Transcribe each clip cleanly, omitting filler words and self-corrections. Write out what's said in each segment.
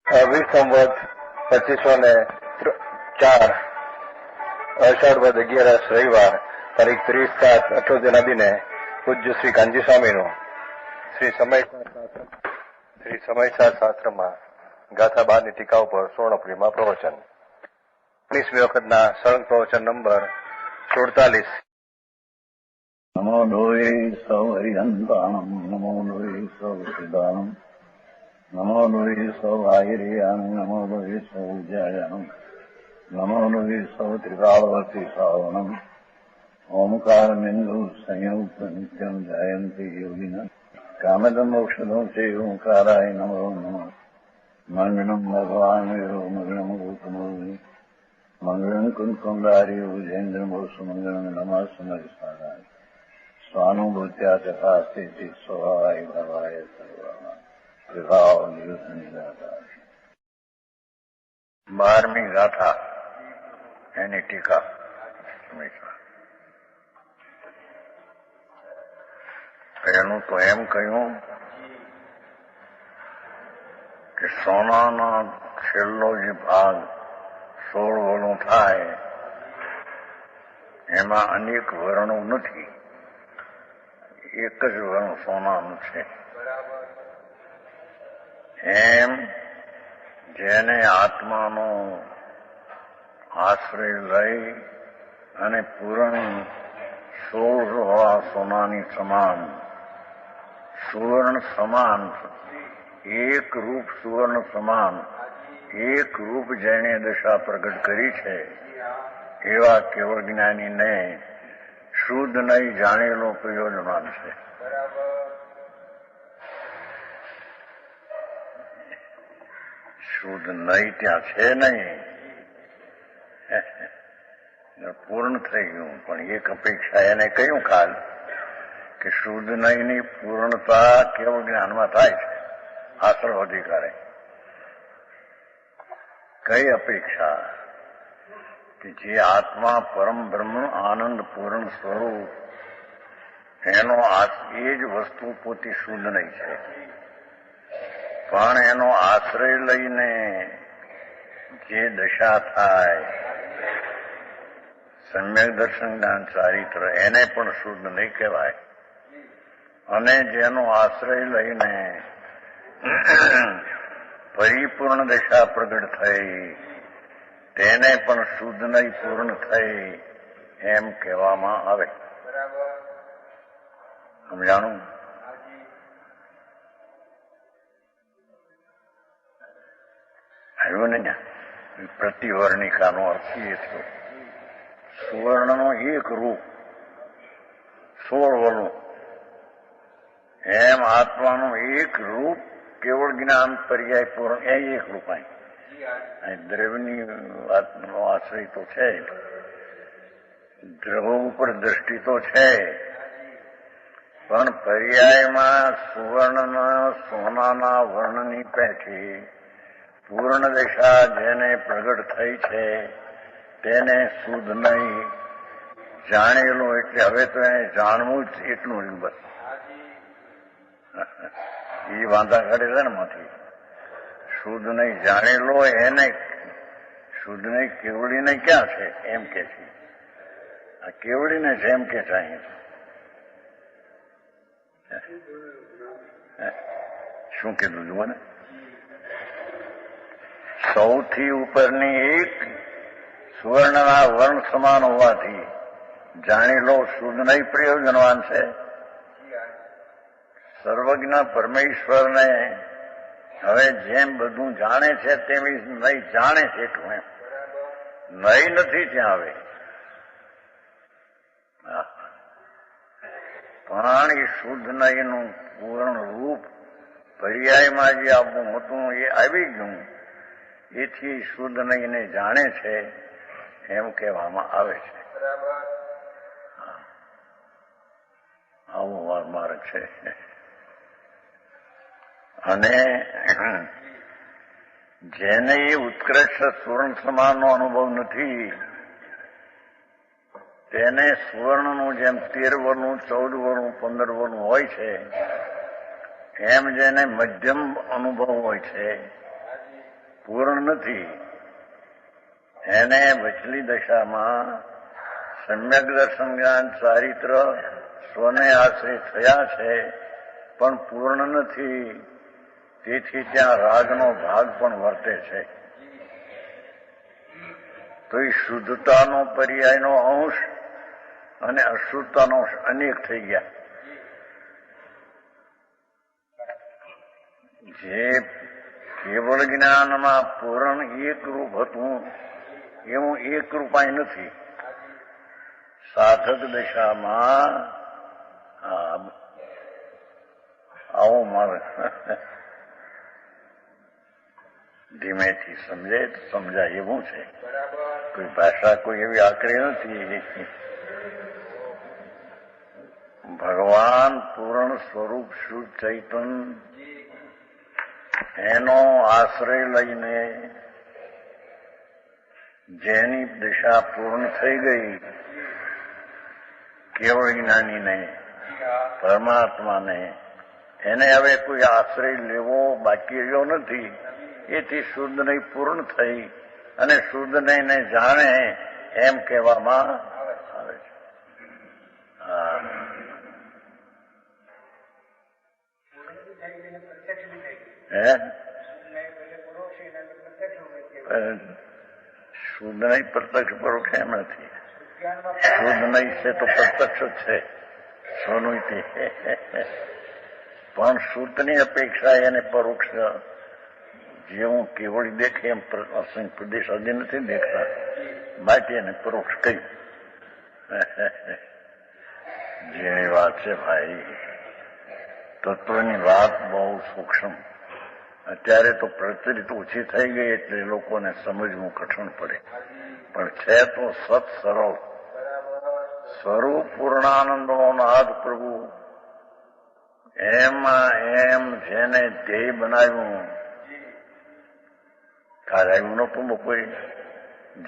વિસંવત 2504 અષાઢ વદ 11 રવિવાર તારીખ 30/7/78 દિને પૂજ્ય શ્રી કાનજી સ્વામીનું શ્રી સમયસાર શાસ્ત્રમાં ગાથા 12ની ટીકા ઉપર સુવર્ણપુરીમાં પ્રવચન. 19મી વખતના સળંગ પ્રવચન નંબર 47. નમો લોહે સૌ હરિહંતાણમ, નમો લોહે સૌ સિદ્ધાનમ, નમો લોહે સૌ આયર્યાન, નમો લોહે સૌ જયાનમ, નમો લોહે સૌ ત્રિકાળવતી શ્રાવણમ, ઓમકાર બિંદુ સંયુક્ત નિત્યમ જયંતી યોગિન કામદમ ઔષધો છે ઓંકારાય નમો નમઃ. મંગળમ ભગવાન વિરો મંગળમ ગૌતમો મંગળમ કુંકુંડાર્યો જૈન્દ્રમો સુમંગળમ નમઃ સમયસારાય સ્વાનુભૂત્યા ચકાસ્તે સ્વભાવાય ભવાય સર્વા વિભાવ નિયુદ્ધની ગાથા. 12મી ગાથા એની ટીકા. એનું તો એમ કહ્યું કે સોનાનો છેલ્લો જે ભાગ 16 વર્ણો થાય એમાં અનેક વર્ણો નથી, એક જ વર્ણ સોનાનું છે. એમ જેને આત્માનો આશ્રય લઈ અને પૂરણ 16 સોનાની સમાન સુવર્ણ સમાન એક રૂપ સુવર્ણ સમાન એક રૂપ જેને દશા પ્રગટ કરી છે એવા કેવળ જ્ઞાનીને શુદ્ધ નહીં જાણેલો પ્રયોજનવાન છે. શુદ્ધ નહીં ત્યાં છે નહીં, પૂર્ણ થઈ ગયું. પણ એક અપેક્ષા એને કહ્યું કાલ કે શુદ્ધ નહીંની પૂર્ણતા કેવળ જ્ઞાનમાં થાય છે. આશ્રવ અધિકારે કઈ અપેક્ષા કે જે આત્મા પરમ બ્રહ્મ આનંદ પૂર્ણ સ્વરૂપ એનો એ જ વસ્તુ પોતે શુદ્ધ નહીં છે, પણ એનો આશ્રય લઈને જે દશા થાય સમ્યક દર્શન જ્ઞાન ચારિત્ર એને પણ શુદ્ધ નહીં કહેવાય. અને જેનો આશ્રય લઈને પરિપૂર્ણ દશા પ્રગટ થઈ તેને પણ શુદ્ધ નહીં પૂર્ણ થઈ એમ કહેવામાં આવે. સમજાણું? આવ્યું ને? પ્રતિવર્ણિકાનો અર્થ એ થયો સુવર્ણનો એક રૂપ 16 વર્ણો, એમ આત્માનું એક રૂપ કેવળ જ્ઞાન પર્યાય પૂર્ણ એ એક રૂપ. દ્રવ્યની વાતનો આશ્રય તો છે, દ્રવ ઉપર દ્રષ્ટિ તો છે, પણ પર્યાયમાં સુવર્ણના સોનાના વર્ણની પેઠી પૂર્ણ દશા જેને પ્રગટ થઈ છે તેને શુદ્ધ નહીં જાણેલું. એટલે હવે તો એને જાણવું જ એટલું રહ્યું બસ. એ વાંધા કરે છે ને માંથી શુદ્ધ નહીં જાણેલો એને શુદ્ધ નહીં કેવડીને ક્યાં છે એમ કે છે. આ કેવડીને છે એમ કે છે અહીં. શું કીધું જુઓ ને, સૌથી ઉપરની એક સુવર્ણના વર્ણ સમાન હોવાથી જાણેલો શુદ્ધ નહીં પ્રયોજનવાન છે. સર્વજ્ઞ પરમેશ્વરને હવે જેમ બધું જાણે છે તેમ નહીં જાણે છે એટલું એમ નહીં નથી ત્યાં હવે. પણ એ શુદ્ધ નહીંનું પૂર્ણ રૂપ પર્યાયમાં જે આવવું હતું એ આવી ગયું, એથી શુદ્ધ નહીંને જાણે છે એમ કહેવામાં આવે છે. આવો માર્ગ છે. અને જેને એ ઉત્કૃષ્ટ સુવર્ણ સમાનનો અનુભવ નથી તેને સુવર્ણનું જેમ 13 વર્ણનું 14 વર્ણનું 15 વર્ણનું હોય છે એમ જેને મધ્યમ અનુભવ હોય છે પૂર્ણ નથી. એને વચલી દશામાં સમ્યક દર્શન જ્ઞાન ચારિત્ર સ્વને આશ્રય થયા છે, પણ પૂર્ણ નથી. તેથી ત્યાં રાગનો ભાગ પણ વર્તે છે. તો એ શુદ્ધતાનો પર્યાયનો અંશ અને અશુદ્ધતાનો અંશ અનેક થઈ ગયા. જે કેવળ જ્ઞાનમાં પૂર્ણ એકરૂપ હતું એવું એકરૂપાય નથી. સાધક દશામાં આવો મારે ધીમેથી સમજે તો સમજાય એવું છે. કોઈ ભાષા કોઈ એવી આકરી નથી. ભગવાન પૂર્ણ સ્વરૂપ શુદ્ધ ચૈતન એનો આશ્રય લઈને જેની દિશા પૂર્ણ થઈ ગઈ, કેવળ જ્ઞાનીને પરમાત્માને, એને હવે કોઈ આશ્રય લેવો બાકી રહ્યો નથી. એથી શુદ્ધ નહીં પૂર્ણ થઈ અને શુદ્ધ નહીં જાણે એમ કહેવામાં આવે છે. શુદ્ધ નહીં પ્રત્યક્ષ પરોક્ષ એમ નથી. શુદ્ધ નહીં છે તો પ્રત્યક્ષ જ છે. સોનું પણ શુદ્ધની અપેક્ષા એને પરોક્ષ જેવું કેવળી દેખે એમ અસંખ્ય પ્રદેશ હજી નથી દેખતા, માટે એને પરોક્ષ કહ્યું. જેની વાત છે ભાઈ, તત્વની વાત બહુ સૂક્ષ્મ. અત્યારે તો પ્રચલિત ઓછી થઈ ગઈ એટલે લોકોને સમજવું કઠણ પડે, પણ છે તો સત સરળ. સ્વરૂપ પૂર્ણાનંદનો નાદ પ્રભુ એમાં એમ જેને ધ્યેય બનાવ્યું, કાર્યાયું નતું કોઈ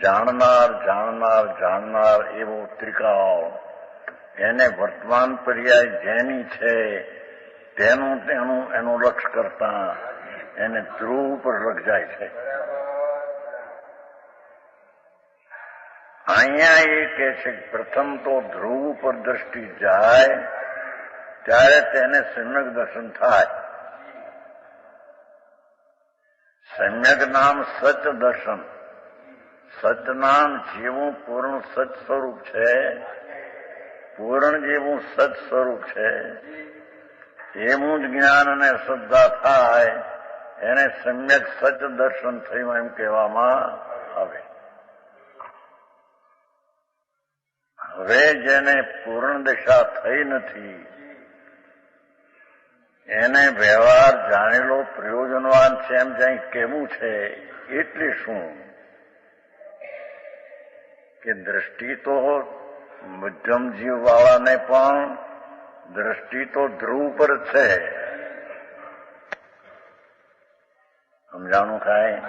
જાણનાર જાણનાર જાણનાર એવો ત્રિકાળ, એને વર્તમાન પર્યાય જેની છે તેનું એનું લક્ષ્ય કરતા એને ધ્રુવ પર લગ જાય છે. અહીંયા એ કહે છે કે પ્રથમ તો ધ્રુવ પર દ્રષ્ટિ જાય ત્યારે તેને સમ્યક દર્શન થાય. સમ્યક નામ સચ દર્શન. સચ નામ જેવું પૂર્ણ સચ સ્વરૂપ છે, પૂર્ણ જેવું સચ સ્વરૂપ છે એવું જ જ્ઞાન અને શ્રદ્ધા થાય એને સમ્યક સચ દર્શન થયું એમ કહેવામાં આવે. હવે જેને પૂર્ણ દશા થઈ નથી એને વ્યવહાર જાણેલો પ્રયોજનવાન છે એમ જ્યાં કહેવું છે, એટલે શું કે દ્રષ્ટિ તો મધ્યમ જીવવાળાને પણ દ્રષ્ટિ તો ધ્રુવ પર છે. સમજાણું થાય?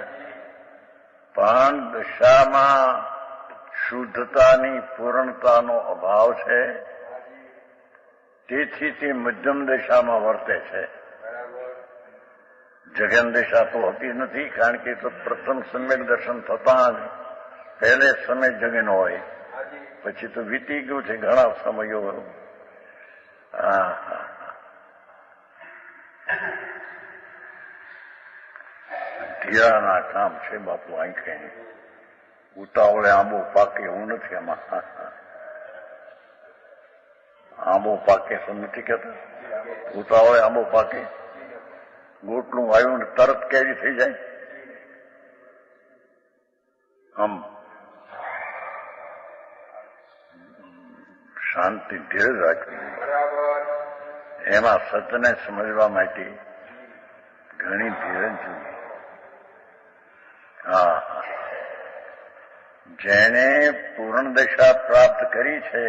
પણ દશામાં શુદ્ધતાની પૂર્ણતાનો અભાવ છે, તેથી તે મધ્યમ દશામાં વર્તે છે. જગન દશા તો હોતી નથી, કારણ કે તો પ્રથમ સમ્યક દર્શન થતા જ પહેલે સમય જગન હોય, પછી તો વીતી ગયું છે ઘણા સમયો. ધીરાના કામ છે બાપુ. આંખે ઉતાવળે આંબો પાકે એવું નથી આમાં. આંબો પાકે શું નથી કહેતા? ઉતાવળે આંબો પાકે. ગોટલું વાયું ને તરત કેરી થઈ જાય. આમ શાંતિ ધીરજ રાખવી. એમાં સતને સમજવા માટે ઘણી ધીરજ જોઈએ. જેને પૂર્ણ દશા પ્રાપ્ત કરી છે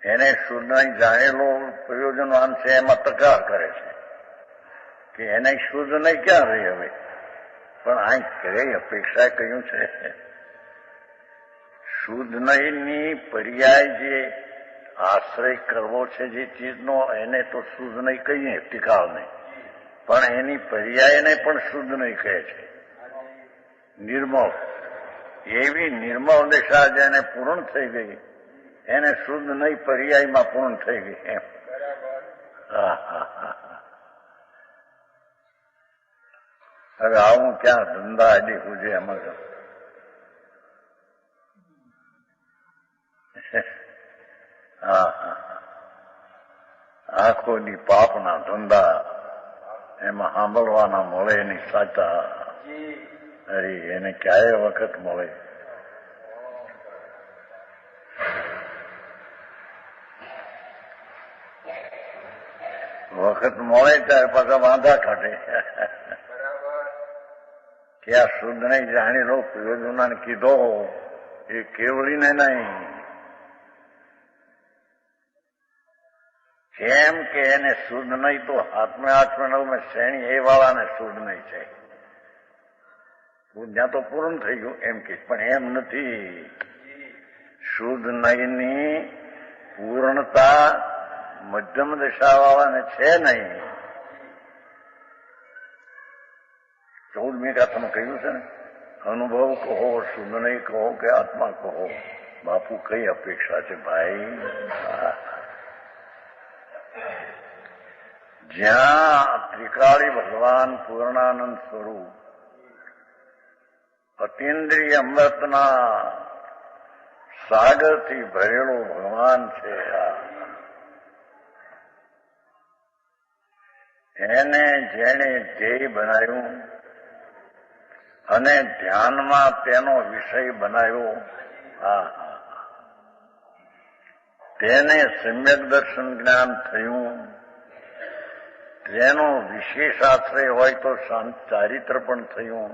એને શુદ્ધ જાણેલો પ્રયોજનવાન છે, એમાં તકરાર કરે છે કે એને શુદ્ધ નહીં ક્યાં રહી હવે. પણ આ કઈ અપેક્ષા કહ્યું છે શુદ્ધ નહીંની પર્યાય જે આશ્રય કરવો છે જે ચીજનો એને તો શુદ્ધ નહીં કહીએ ટીકાળ નહીં, પણ એની પર્યાયને પણ શુદ્ધ નહીં કહે છે. નિર્મળ, એવી નિર્મળ દશા જેને પૂર્ણ થઈ ગઈ એને શુદ્ધ નહીં પર્યાયમાં પૂર્ણ થઈ ગઈ એમ. હવે આવું ક્યાં ધંધા આદિ પૂજે એમાં આખો દી પાપના ધંધા એમાં સાંભળવાના મળે એની સાચા. અરે એને ક્યારે વખત મળે? વખત મળે ત્યારે પાછા વાંધા કાઢે કે આ શુદ્ધ નહીં જાણી લો. પ્રયોજનાને કીધો એ કેવળીને નહીં, કેમ કે એને શુદ્ધ નહીં તો આત્મે શ્રેણી એ વાળાને શુદ્ધ નહીં છે. ત્યાં તો પૂર્ણ થઈ ગયું એમ કે, પણ એમ નથી. શુદ્ધ નહીંની પૂર્ણતા મધ્યમ દશા વાળાને છે નહીં. 14મી ગાથામાં કહ્યું છે ને, અનુભવ કહો, શુદ્ધ નહીં કહો કે આત્મા કહો. બાપુ કઈ અપેક્ષા છે ભાઈ? જ્યાં ત્રિકાળી ભગવાન પૂર્ણાનંદ સ્વરૂપ અતિન્દ્રિય અમૃતના સાગરથી ભરેલો ભગવાન છે, એને જેણે ધ્યેય બનાવ્યું અને ધ્યાનમાં તેનો વિષય બનાવ્યો, તેને સમ્યક દર્શન જ્ઞાન થયું. તેનો વિશેષ આશ્રય હોય તો ચારિત્ર પણ થયું,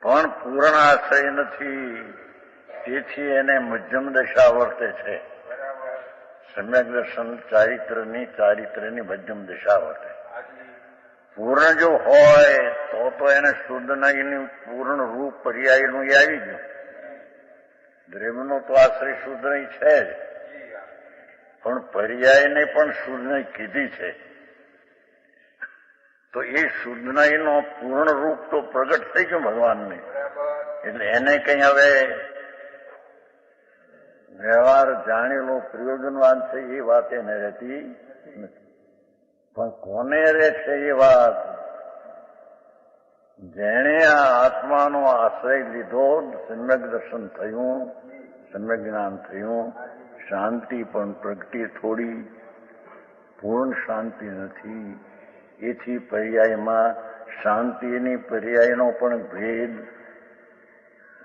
પણ પૂર્ણ આશ્રય નથી. તેથી એને મધ્યમ દશા વર્તે છે. સમ્યક દર્શન ચારિત્રની મધ્યમ દશા વર્તે. પૂર્ણ જો હોય તો એને શુદ્ધ નહીં પૂર્ણ રૂપ પર્યાયનું આવી ગયું. દ્રવ્યનો તો આશ્રય શુદ્ધ નહીં છે જ, પણ પર્યાયને પણ શુદ્ધ નહીં કીધી છે. તો એ શુદ્ધ નહીંનો પૂર્ણ રૂપ તો પ્રગટ થઈ ગયું ભગવાનને. એટલે એને કઈ હવે વ્યવહાર જાણેલો પ્રયોજનવાન છે એ વાત એને રહેતી નથી. પણ કોને રહે છે એ વાત? જેણે આ આત્માનો આશ્રય લીધો, સમ્યક દર્શન થયું, સમ્યક જ્ઞાન થયું, શાંતિ પણ પ્રગટી. થોડી પૂર્ણ શાંતિ નથી. એથી પર્યાયમાં શાંતિની પર્યાયનો પણ ભેદ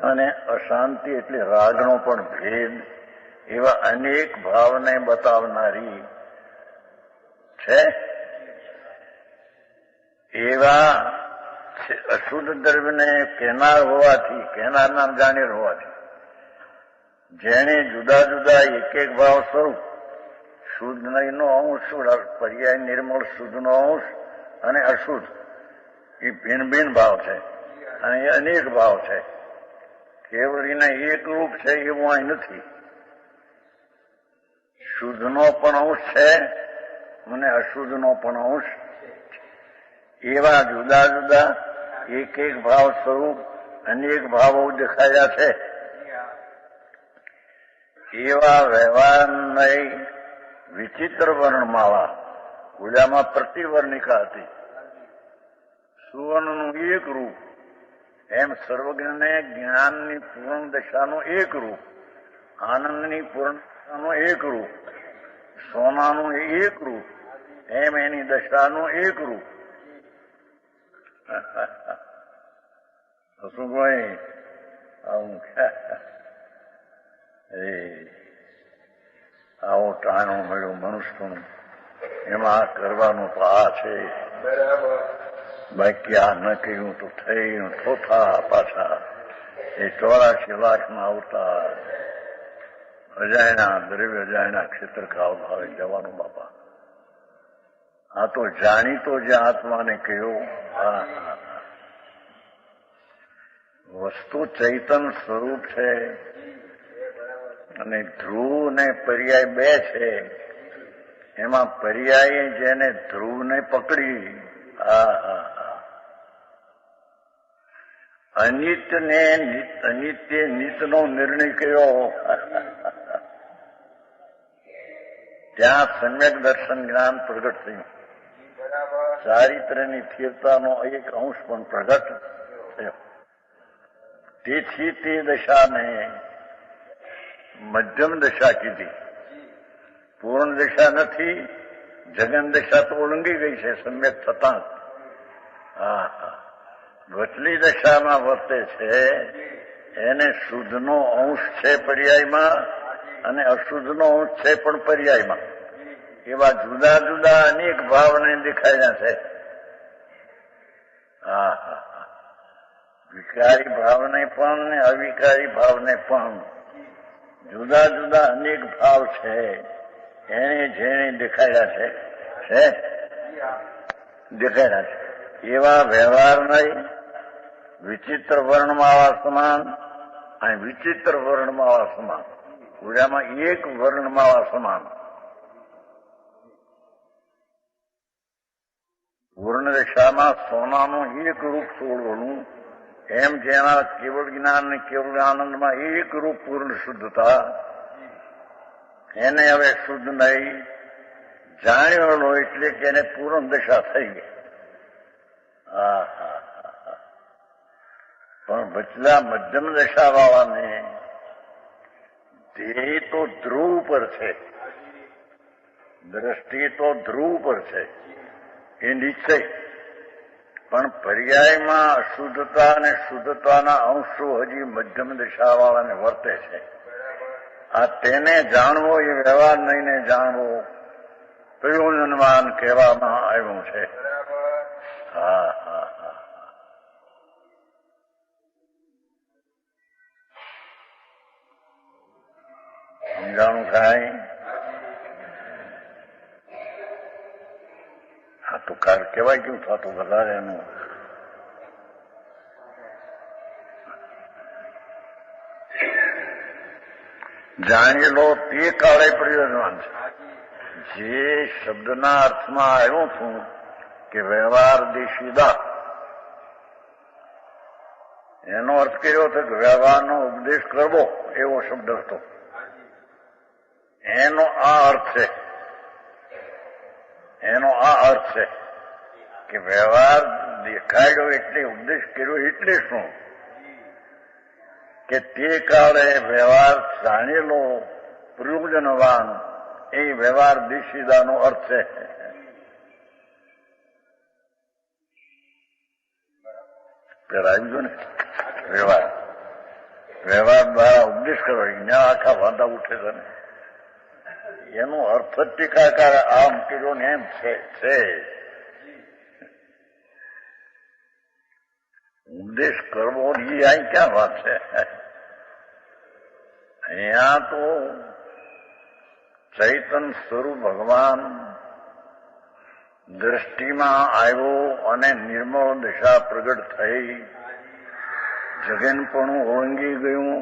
અને અશાંતિ એટલે રાગનો પણ ભેદ, એવા અનેક ભાવને બતાવનારી છે. એવા અશુદ્ધ દ્રવ્યને કહેનાર હોવાથી, કહેનારના જાણેર હોવાથી, જેને જુદા જુદા એક એક ભાવ સ્વરૂપ શુદ્ધ નહીંનો અંશ, પર્યાય નિર્મળ શુદ્ધનો અંશ અને અશુદ્ધ એ ભિન્ન ભિન્ન ભાવ છે અને એ અનેક ભાવ છે. કેવળીને એક રૂપ છે એવું અહીં નથી. શુદ્ધનો પણ અંશ છે અને અશુદ્ધનો પણ અંશ. એવા જુદા જુદા એક એક ભાવ સ્વરૂપ અનેક ભાવો દેખાયા છે. એવા વ્યવહારને વિચિત્ર વર્ણમાળા, પૂજામાં પ્રતિવર્ણિકા હતી. સુવર્ણનું એક રૂપ, એમ સર્વજ્ઞને જ્ઞાનની પૂર્ણ દશાનું એક રૂપ, આનંદની પૂર્ણ દશાનું એક રૂપ, સોનાનું એક રૂપ, એમ એની દશાનું એક રૂપ. શું ભાઈ આવું આવો ટાણું મળ્યું મનુષ્યનું, એમાં કરવાનું તો આ છે. બાકી આ ન કહ્યું તો થઈ થોથા પાછા એ 84 લાખમાં આવતા અજાયણા દ્રવ્ય અજાયણા ક્ષેત્ર કાળ ભાવે જવાનું. બાપા આ તો જાણીતો જે આત્માને કહ્યું, વસ્તુ ચૈતન સ્વરૂપ છે અને ધ્રુવ ને પર્યાય બે છે. એમાં પર્યાય જેને ધ્રુવને પકડી અનિત્ય નિતનો નિર્ણય કર્યો ત્યાં સમ્યક દર્શન જ્ઞાન પ્રગટ થયું. ચારિત્ર્યની સ્થિરતાનો એક અંશ પણ પ્રગટ થયો. તેથી તે દશાને મધ્યમ દશા કીધી. પૂર્ણ દશા નથી. જગન દશા તો ઓળંગી ગઈ છે સમ્યક થતા. વચલી દશામાં વર્તે છે એને શુદ્ધનો અંશ છે પર્યાયમાં અને અશુદ્ધનો અંશ છે પણ પર્યાયમાં. એવા જુદા જુદા અનેક ભાવને દેખાયા છે. વિકારી ભાવને પણ ને અવિકારી ભાવને પણ જુદા જુદા અનેક ભાવ છે એને જેને દેખાયા છે દેખાયા છે. એવા વ્યવહાર નહીં. વિચિત્ર વર્ણમાળા સમાન અને વિચિત્ર વર્ણમાળા સમાન. પૂજામાં એક વર્ણમાળા સમાન. પૂર્ણ દશામાં સોનાનું એક રૂપ છોડવાનું એમ જેના કેવળ જ્ઞાન ને કેવળ આનંદમાં એક રૂપ પૂર્ણ શુદ્ધતા એને હવે શુદ્ધ નહીં જાણ્યો એટલે કે એને પૂર્ણ દશા થઈ ગઈ. પણ બચલા મધ્યમ દશા વાળાને ધ્યેય તો ધ્રુવ પર છે, દ્રષ્ટિ તો ધ્રુવ પર છે એ નિશ્ચય. પણ પર્યાયમાં અશુદ્ધતા અને શુદ્ધતાના અંશો હજી મધ્યમ દશા વાળાને વર્તે છે. તેને જાણવો એ વ્યવહાર નહીં જાણવો પ્રયોજનવાન કહેવામાં આવ્યું છે. સમજાણું કાંઈ? તો કાલ કેવાય કેવું થતું વધારે એનું. જાણેલો તે કાળે પ્રયોજનવાન છે. જે શબ્દના અર્થમાં આવ્યું છું કે વ્યવહાર દેશીદા, એનો અર્થ કર્યો હતો કે વ્યવહારનો ઉપદેશ કરવો એવો શબ્દ હતો. એનો આ અર્થ છે. એનો આ અર્થ છે કે વ્યવહાર દેખાડ્યો એટલે ઉપદેશ કર્યો એટલે શું કે તે કાળે વ્યવહાર જાણેલો પ્રયોજનવાન એ વ્યવહાર દિશીદાનો અર્થ છે. પેલા આવી ગયો ને વ્યવહાર દ્વારા ઉપદેશ કરો ત્યાં આખા વાંધા ઉઠે છે ને. એનો અર્થ જ ટીકાકાર આમ કર્યો ને એમ છે. ઉપદેશ કરવો એ અહીં ક્યાં વાત છે? અહીંયા તો ચૈતન સ્વરૂપ ભગવાન દ્રષ્ટિમાં આવ્યો અને નિર્મળ દશા પ્રગટ થઈ. જગનપણું ઓળંગી ગયું.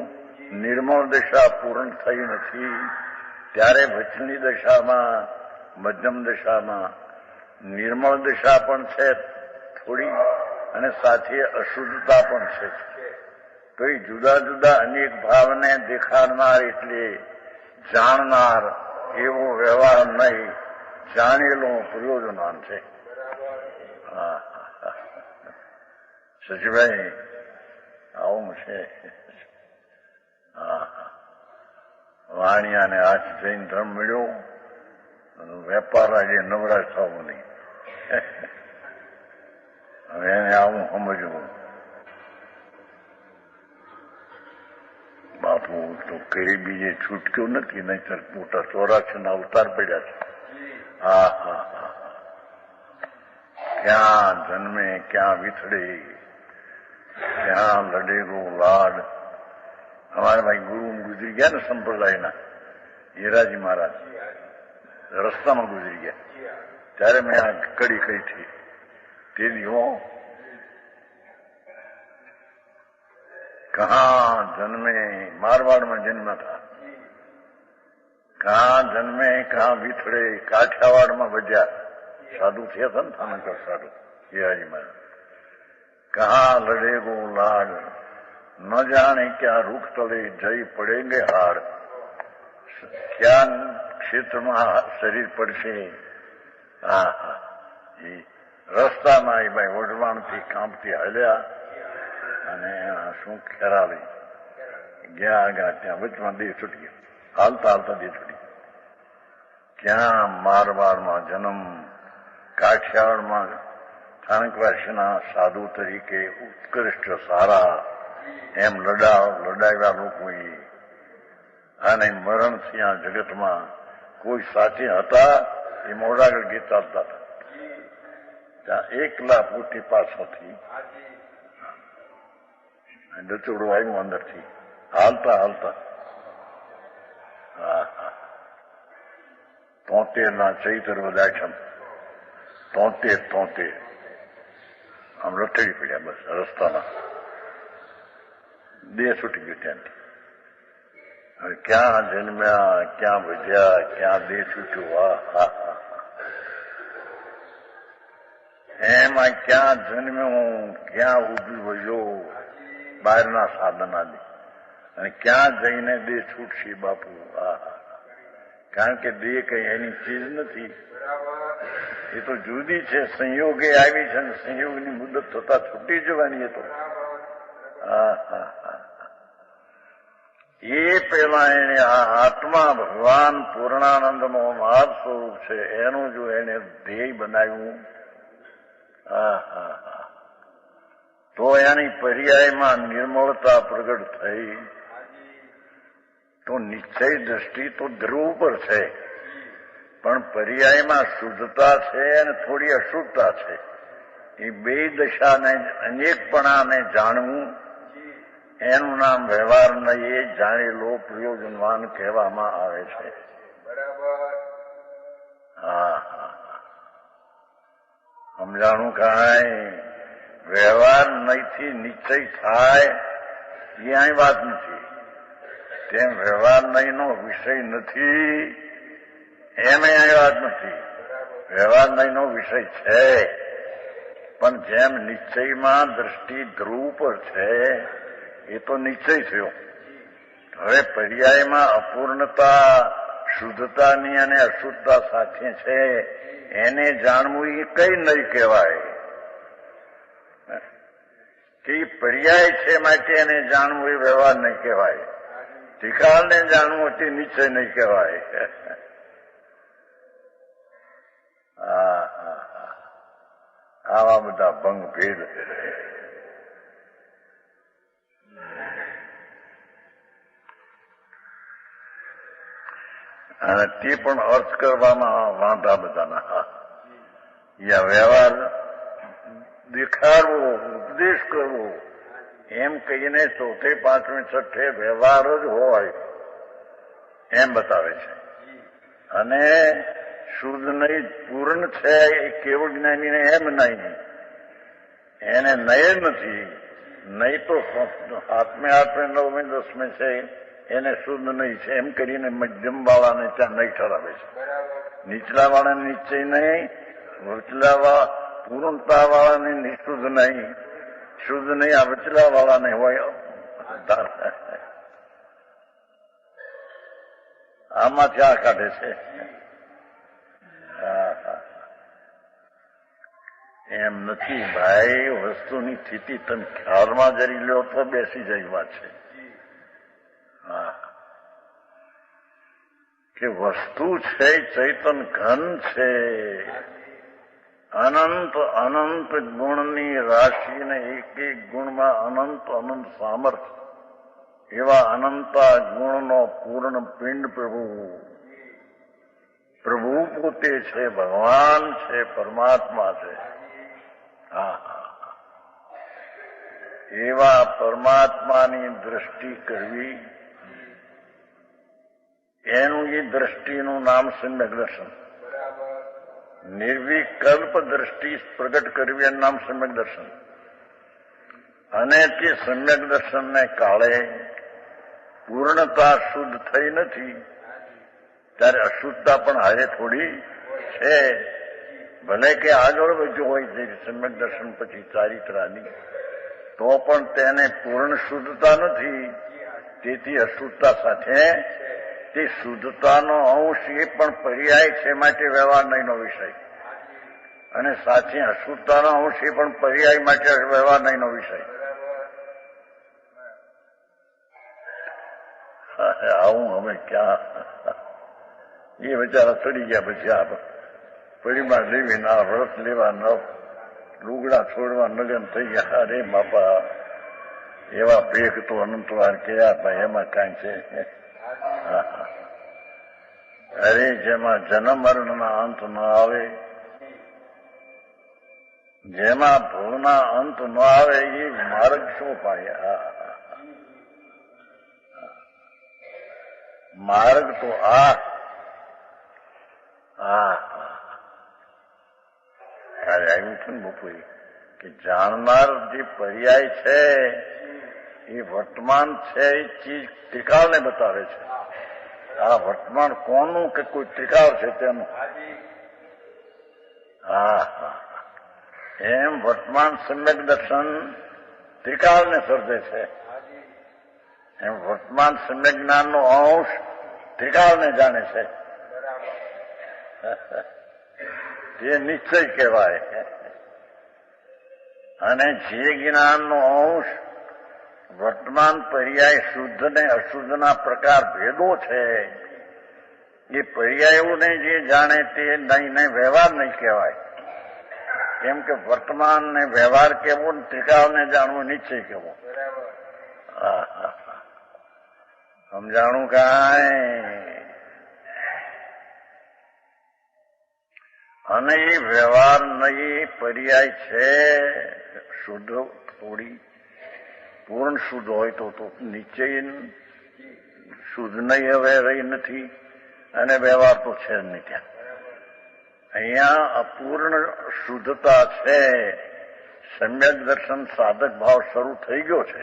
નિર્મળ દશા પૂર્ણ થઈ નથી. ત્યારે વચની દશામાં મધ્યમ દશામાં નિર્મળ દશા પણ છે થોડી અને સાથે અશુદ્ધતા પણ છે. તો એ જુદા જુદા અનેક ભાવને દેખાડનાર એટલે જાણનાર એવો વ્યવહાર નહીં, જાણેલો પ્રયોજનવાન છે. સચિભાઈ આવું છે. વાણિયાને હાથ જૈન ધર્મ મળ્યો, વેપાર આજે નવરાજ થવું નહીં. હવે એને આવું સમજવું. બાપુ તો કઈ બીજે છૂટક્યો નથી, નહીતર મોટા 84 અવતાર પડ્યા છે. ક્યાં જન્મે ક્યાં વિથડે, ક્યાં લડેગો લાડ. અમારા ભાઈ ગુરુ ગુજરી ગયા ને સંપ્રદાયના હીરાજી મહારાજ, રસ્તામાં ગુજરી ગયા ત્યારે મેં આ કડી કહી હતી. તે દીવો કહાં જન્મે, મારવાડમાં જન્મ થા, કહાં જન્મે કહાં વિથડે, કાઠિયાવાડમાં વધ્યા. સાધુ થયા હતા ને થાનકર સાધુ હીરાજી મહારાજ. कहाँ लड़ेगो लाड, न जाने क्या रुख तले जई पड़ेंगे हाड़, क्या ક્ષેત્રમાં શરીર પડશે. રસ્તામાં એ ભાઈ વઢવાણથી કાંપથી હાલ્યા અને શું ખેરાલી ગયા આગળ ત્યાં વચમાં દેહ છૂટી ગયો. હાલતા હાલતા દેહ છૂટી ગયો. ક્યાં મારવાડમાં જન્મ, કાઠિયાવાડમાં સ્થાનિકવાસીના સાધુ તરીકે ઉત્કૃષ્ટ સારા એમ લડાવ્યા લોકોએ અને મરણથી આ જગતમાં કોઈ સાથી હતા એ મોડાગઢ ગીત ચાલતા હતા. ત્યાં એકલા પોતી પાછળથી ડચોડું આવ્યું અંદરથી હાલતા હાલતા 73 ચૈતર વદાક્ષમ 73 આમ રથડી પડ્યા બસ રસ્તામાં. દેહ છૂટી ગયો ત્યાંથી. હવે ક્યાં જન્મ્યા, ક્યાં વધ્યા, ક્યાં દેહ છૂટ્યો. એમાં ક્યાં જન્મ્યો, ક્યાં ઉભી વયો બહારના સાધનાથી, અને ક્યાં જઈને દેહ છૂટશે બાપુ. કારણ કે દેહ કઈ એની ચીજ નથી, એ તો જુદી છે. સંયોગે આવી છે, સંયોગની મુદત થતા છૂટી જવાની. એ તો એ પેલા એને આ આત્મા ભગવાન પૂર્ણાનંદનો મહાન સ્વરૂપ છે એનું જો એને ધ્યેય બનાવ્યું તો એની પર્યાયમાં નિર્મળતા પ્રગટ થઈ. તો નિશ્ચય દ્રષ્ટિ તો ધ્રુવ પર છે, પણ પર્યાયમાં શુદ્ધતા છે અને થોડી અશુદ્ધતા છે. એ બે દશાને અનેકપણાને જાણવું એનું નામ વ્યવહાર નહીં, એ જાણેલો પ્રયોજનવાન કહેવામાં આવે છે. સમજાણું કાંઈ વ્યવહાર નહીંથી નિશ્ચય થાય એ અહીં વાત નથી. તેમ વ્યવહાર નહીંનો વિષય નથી એમ અહીં વાત નથી. વ્યવહાર નહીંનો વિષય છે, પણ જેમ નિશ્ચયમાં દ્રષ્ટિ ધ્રુવ પર છે એ તો નિશ્ચય થયો. હવે પર્યાયમાં અપૂર્ણતા શુદ્ધતાની અને અશુદ્ધતા સાથે છે, એને જાણવું એ કઈ નહીં કહેવાય. કે પર્યાય છે માટે એને જાણવું એ વ્યવહાર નહીં કહેવાય. ઠીકાને જાણવું તે નિશ્ચય નહીં કહેવાય. આવા બધા ભંગ ભેદ. અને તે પણ અર્થ કરવામાં વાંધા બધાના. યા વ્યવહાર દેખાડવો, ઉપદેશ કરવો એમ કહીને ચોથે પાંચમે છઠ્ઠે વ્યવહાર જ હોય એમ બતાવે છે. અને શુદ્ધ નહીં પૂર્ણ છે એ કેવળ જ્ઞાનીને એમ નહીં, એને નય નથી. નહીં તો આત્મે નવમે દસમે છે એને શુદ્ધ નહીં છે એમ કરીને મધ્યમ વાળાને ત્યાં નહીં ઠરાવે છે. નીચલા વાળાને નિશ્ચય નહીં, વચલા પૂર્ણતા વાળાને નિશુદ્ધ નહીં, શુદ્ધ નહીં આ વચલા વાળાને હોય. આમાંથી આ કાઢે છે. એમ નથી ભાઈ, વસ્તુની સ્થિતિ તમે ખ્યાલમાં જરી લો તો બેસી જાય વાત છે. કે વસ્તુ છે ચૈતન ઘન છે, અનંત અનંત ગુણની રાશિને એક એક ગુણમાં અનંત અનંત સામર્થ્ય, એવા અનંતા ગુણનો પૂર્ણ પિંડ પ્રભુ પોતે છે, ભગવાન છે, પરમાત્મા છે. એવા પરમાત્માની દ્રષ્ટિ કરવી, એનું એ દ્રષ્ટિનું નામ સમ્યક દર્શન. નિર્વિકલ્પ દ્રષ્ટિ પ્રગટ કરવી એનું નામ સમ્યક દર્શન. અને તે સમ્યક દર્શનને કાળે પૂર્ણતા શુદ્ધ થઈ નથી, ત્યારે અશુદ્ધતા પણ હારે થોડી છે. ભલે કે આગળ વધ્યો હોય છે સમ્યક દર્શન પછી ચારિત્રાની, તો પણ તેને પૂર્ણ શુદ્ધતા નથી. તેથી અશુદ્ધતા સાથે તે શુદ્ધતાનો અંશ એ પણ પર્યાય છે, માટે વ્યવહાર નહીંનો વિષય. અને સાચી અશુદ્ધતાનો અંશ એ પણ પર્યાય માટે વ્યવહાર નહીંનો વિષય. આવું અમે ક્યાં એ બચારા ચડી ગયા. પછી આ પરિમાણ લેવી ના, વ્રત લેવા ન, લુગડા છોડવા નગન થઈ ગયા. અરે બાપા, એવા ભેખ તો અનંતવાર કયા ભાઈ, એમાં કાંઈ છે? અરે જેમાં જન્મ મરણના અંત ન આવે, જેમાં ભવના અંત ન આવે, એ માર્ગ શું પાડે? માર્ગ તો ત્યારે આવ્યું છે ને બપોરે કે જાણનાર જે પર્યાય છે એ વર્તમાન છે, એ ચીજ ત્રિકાળને બતાવે છે. આ વર્તમાન કોનું કે કોઈ ત્રિકાળ છે તેનું? એમ વર્તમાન સમ્યક દર્શન ત્રિકાળને સર્જે છે. એમ વર્તમાન સમ્યક જ્ઞાનનો અંશ ત્રિકાળને જાણે છે. તે નિશ્ચય કહેવાય. અને જે જ્ઞાનનો અંશ વર્તમાન પર્યાય શુદ્ધ ને અશુદ્ધના પ્રકાર ભેદો છે, એ પર્યાયોને જે જાણે તે નહીં વ્યવહાર નહીં કહેવાય. કેમ કે વર્તમાન ને વ્યવહાર કેવો, ત્રિકાળને જાણવું નિશ્ચય કેવો. સમજાણું કાંઈ? અને એ વ્યવહાર નહીં પર્યાય છે શુદ્ધ, થોડી પૂર્ણ શુદ્ધ હોય તો નિશ્ચય શુદ્ધ નહીં, હવે રહી નથી. અને વ્યવહાર તો છે જ નહીં ત્યાં. અહીંયા અપૂર્ણ શુદ્ધતા છે. સમ્યક દર્શન સાધક ભાવ શરૂ થઈ ગયો છે.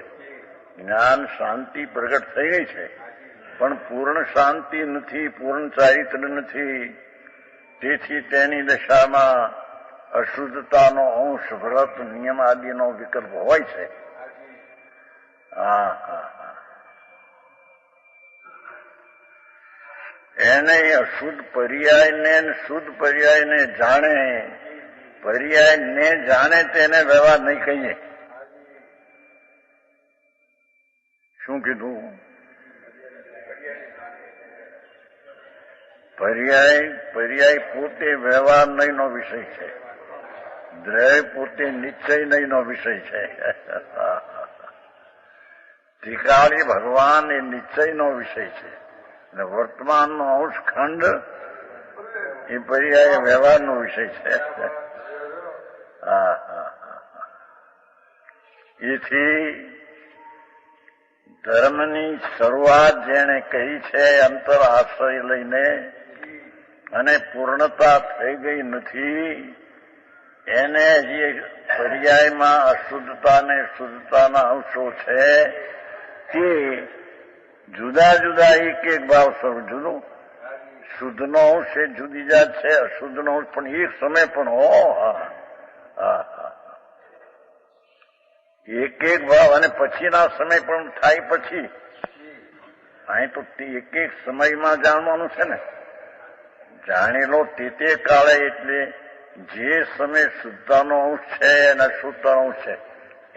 જ્ઞાન શાંતિ પ્રગટ થઈ ગઈ છે, પણ પૂર્ણ શાંતિ નથી, પૂર્ણ ચારિત્ર નથી. તેથી તેની દશામાં અશુદ્ધતાનો અંશ, વ્રત, નિયમ આદિનો વિકલ્પ હોય છે. એને અશુદ્ધ પર્યાયને શુદ્ધ પર્યાયને જાણે, પર્યાયને જાણે તેને વ્યવહાર નહીં કહીએ. શું કીધું? પર્યાય પોતે વ્યવહાર નહીંનો વિષય છે. દ્રય પોતે નિશ્ચય નહીંનો વિષય છે. ત્રિકાળી ભગવાન એ નિશ્ચયનો વિષય છે. અને વર્તમાનનો અંશ ખંડ એ પર્યાય વ્યવહારનો વિષય છે. એથી ધર્મની શરૂઆત જેણે કહી છે અંતર આશ્રય લઈને, અને પૂર્ણતા થઈ ગઈ નથી, એને જે પર્યાયમાં અશુદ્ધતા ને શુદ્ધતાના અંશો છે તે જુદા જુદા એક એક ભાવ સ્વરૂપ જુદું. શુદ્ધનો અંશ એ જુદી જાત છે, અશુદ્ધનો અંશ પણ એક સમય પણ એક એક ભાવ. અને પછીના સમય પણ થાય. પછી અહીં તો એક એક સમયમાં જાણવાનું છે ને. જાણી લો તે કાળે, એટલે જે સમય શુદ્ધતાનો અંશ છે અને અશુદ્ધતાનો અંશ છે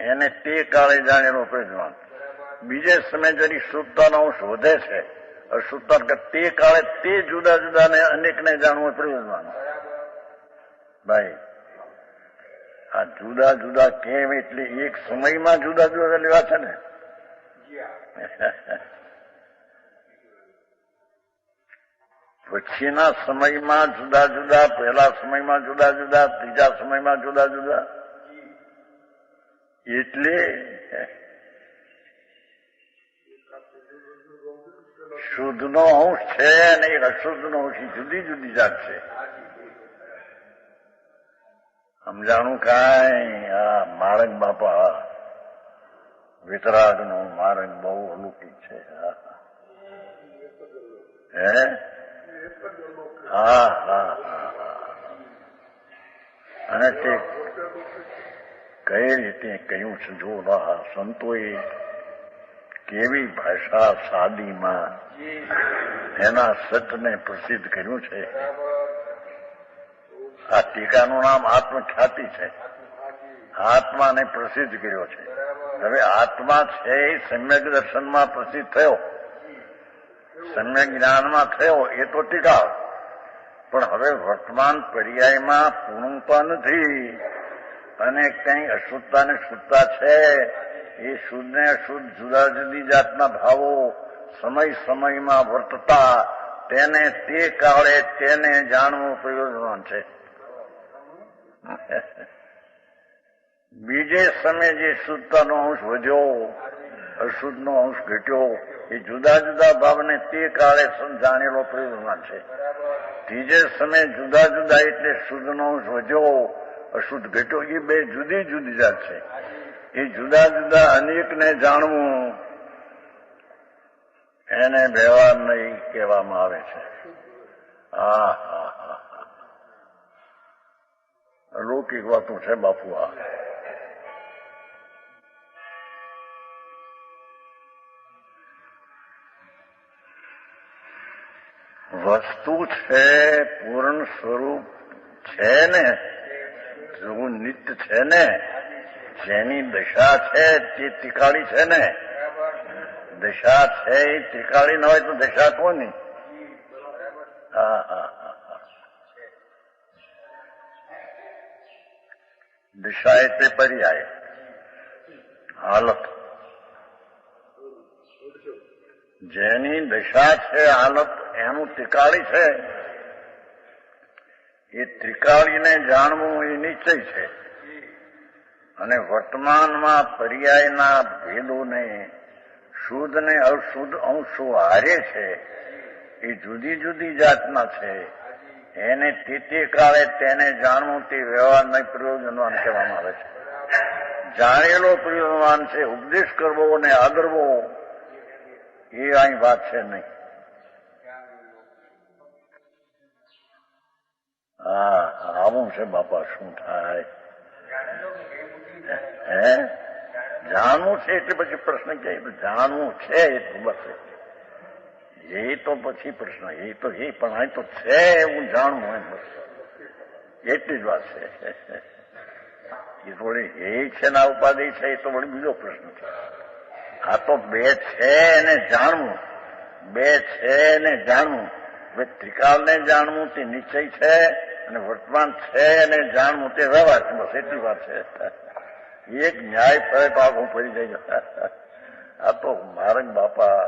એને તે કાળે જાણી લો પ્રજ્ઞાન. બીજે સમય જરી શુદ્ધતાનો અંશ વધે છે, અશુદ્ધતા તે કાળે તે જુદા જુદાને અનેકને જાણવું પ્રયોજન. ભાઈ આ જુદા જુદા કેમ? એટલે એક સમયમાં જુદા જુદા લેવા છે ને. પછીના સમયમાં જુદા જુદા, પહેલા સમયમાં જુદા જુદા, ત્રીજા સમયમાં જુદા જુદા. એટલે શુદ્ધનો અંશ છે અને અશુદ્ધનો અંશ જુદી જુદી જાત છે. સમજાણું કાંઈ? આ માર્ગ બાપા વિતરાગનો માર્ગ બહુ અલૌકિક છે. હે? હા. અને તે કઈ રીતે કહ્યું છે જો સંતોએ કેવી ભાષા સાદીમાં એના સતને પ્રસિદ્ધ કર્યું છે. આ ટીકાનું નામ આત્મખ્યાતિ છે. આત્માને પ્રસિદ્ધ કર્યો છે. હવે આત્મા છે એ સમ્યક દર્શનમાં પ્રસિદ્ધ થયો, સમ્યક જ્ઞાનમાં થયો, એ તો ટીકા. પણ હવે વર્તમાન પર્યાયમાં પૂર્ણતા નથી અને કંઈ અશુદ્ધતા ને શુદ્ધતા છે. એ શુદ્ધ ને અશુદ્ધ જુદા જુદી જાતના ભાવો સમય સમયમાં વર્તતા તેને તે કાળે તેને જાણવું પ્રયોજન છે. બીજે સમયે જે શુદ્ધતાનો અંશ વધ્યો, અશુદ્ધનો અંશ ઘટ્યો, એ જુદા જુદા ભાવને તે કાળે જાણેલો પ્રયોજન છે. ત્રીજે સમયે જુદા જુદા એટલે શુદ્ધનો અંશ વધ્યો, અશુદ્ધ ઘટ્યો, એ બે જુદી જુદી જાત છે. એ જુદા જુદા અનેકને જાણવું એને વ્યવહાર નહીં કહેવામાં આવે છે. લૌકિક વાતું છે બાપુ. આ વસ્તુ છે, પૂર્ણ સ્વરૂપ છે ને, જેવું નિત્ય છે ને, જેની દશા છે તે ત્રિકાળી છે ને. દશા છે એ ત્રિકાળી ન હોય તો દશા કોની? દિશા એટલે પર્યાય, હાલત. જેની દશા છે હાલત એનું ત્રિકાળી છે. એ ત્રિકાળીને જાણવું એ નિશ્ચય છે. અને વર્તમાનમાં પર્યાયના ભેદોને શુદ્ધ ને અશુદ્ધ અંશો હારે છે. એ જુદી જુદી જાતના છે. એને તે કાળે તેને જાણવું તે વ્યવહારને પ્રયોજનવાન કહેવામાં આવે છે. જાણેલો પ્રયોજનવાન છે. ઉપદેશ કરવો અને આદરવો એ અહીં વાત છે નહીં. આવું છે બાપા. શું થાય? જાણવું છે એટલે પછી પ્રશ્ન ક્યાંય? જાણવું છે એટલું બસ. એ તો પછી પ્રશ્ન એ તો એ પણ અહીં તો છે એવું જાણવું એમ બસ એટલી જ વાત છે. એ થોડી એ છે ને ઉપાધિ છે એ તો વળી બીજો પ્રશ્ન છે. આ તો બે છે એને જાણવું, બે છે એને જાણવું. હવે ત્રિકાળને જાણવું તે નિશ્ચય છે અને વર્તમાન છે એને જાણવું તે વ્યવહાર છે. બસ એટલી વાત છે. એક ન્યાય ફરે પાક હું ફરી જઈ. આ તો મારંગ બાપા